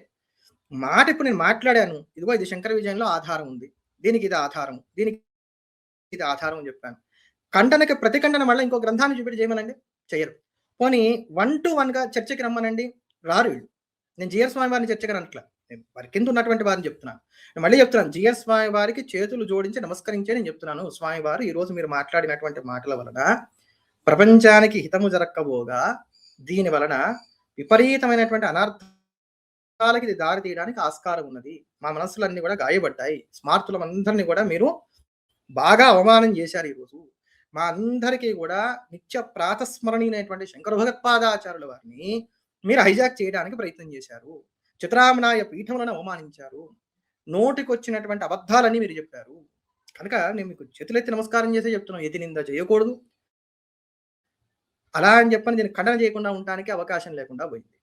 [SPEAKER 1] మాట. ఇప్పుడు నేను మాట్లాడాను, ఇదిగో ఇది శంకర విజయంలో ఆధారం ఉంది, దీనికి ఇది ఆధారం, దీనికి ఇది ఆధారం అని చెప్పాను. ఖండనకి ప్రతిఖండన మళ్ళీ ఇంకో గ్రంథాన్ని చూపెట్టి చేయమనండి, చెయ్యరు. పోనీ 1 to 1 చర్చకి రమ్మనండి, రారు వీళ్ళు. నేను జిఆర్ స్వామి వారిని చర్చకి రనట్లా, నేను వారి కింద ఉన్నటువంటి వారిని చెప్తున్నాను. నేను మళ్ళీ చెప్తున్నాను, జిఆర్ స్వామి వారికి చేతులు జోడించి నమస్కరించే నేను చెప్తున్నాను, స్వామి వారు ఈరోజు మీరు మాట్లాడినటువంటి మాటల వలన ప్రపంచానికి హితము జరక్కబోగా దీని వలన విపరీతమైనటువంటి అనర్థాలకి ఇది దారి తీయడానికి ఆస్కారం ఉన్నది. మా మనస్సులన్నీ కూడా గాయపడ్డాయి. స్మార్తులందరినీ కూడా మీరు బాగా అవమానం చేశారు. ఈరోజు మా అందరికీ కూడా నిత్య ప్రాతస్మరణీయమైనటువంటి శంకర భగవత్పాదాచార్యుల వారిని మీరు హైజాక్ చేయడానికి ప్రయత్నం చేశారు. చిత్రామనాయ పీఠములను అవమానించారు. నోటికొచ్చినటువంటి అబద్ధాలని మీరు చెప్పారు. కనుక నేను మీకు చేతులెత్తి నమస్కారం చేసే చెప్తున్నాను, ఎతి నింద చేయకూడదు. అలా అని చెప్పని దీన్ని ఖండన చేయకుండా ఉండడానికి అవకాశం లేకుండా పోయింది.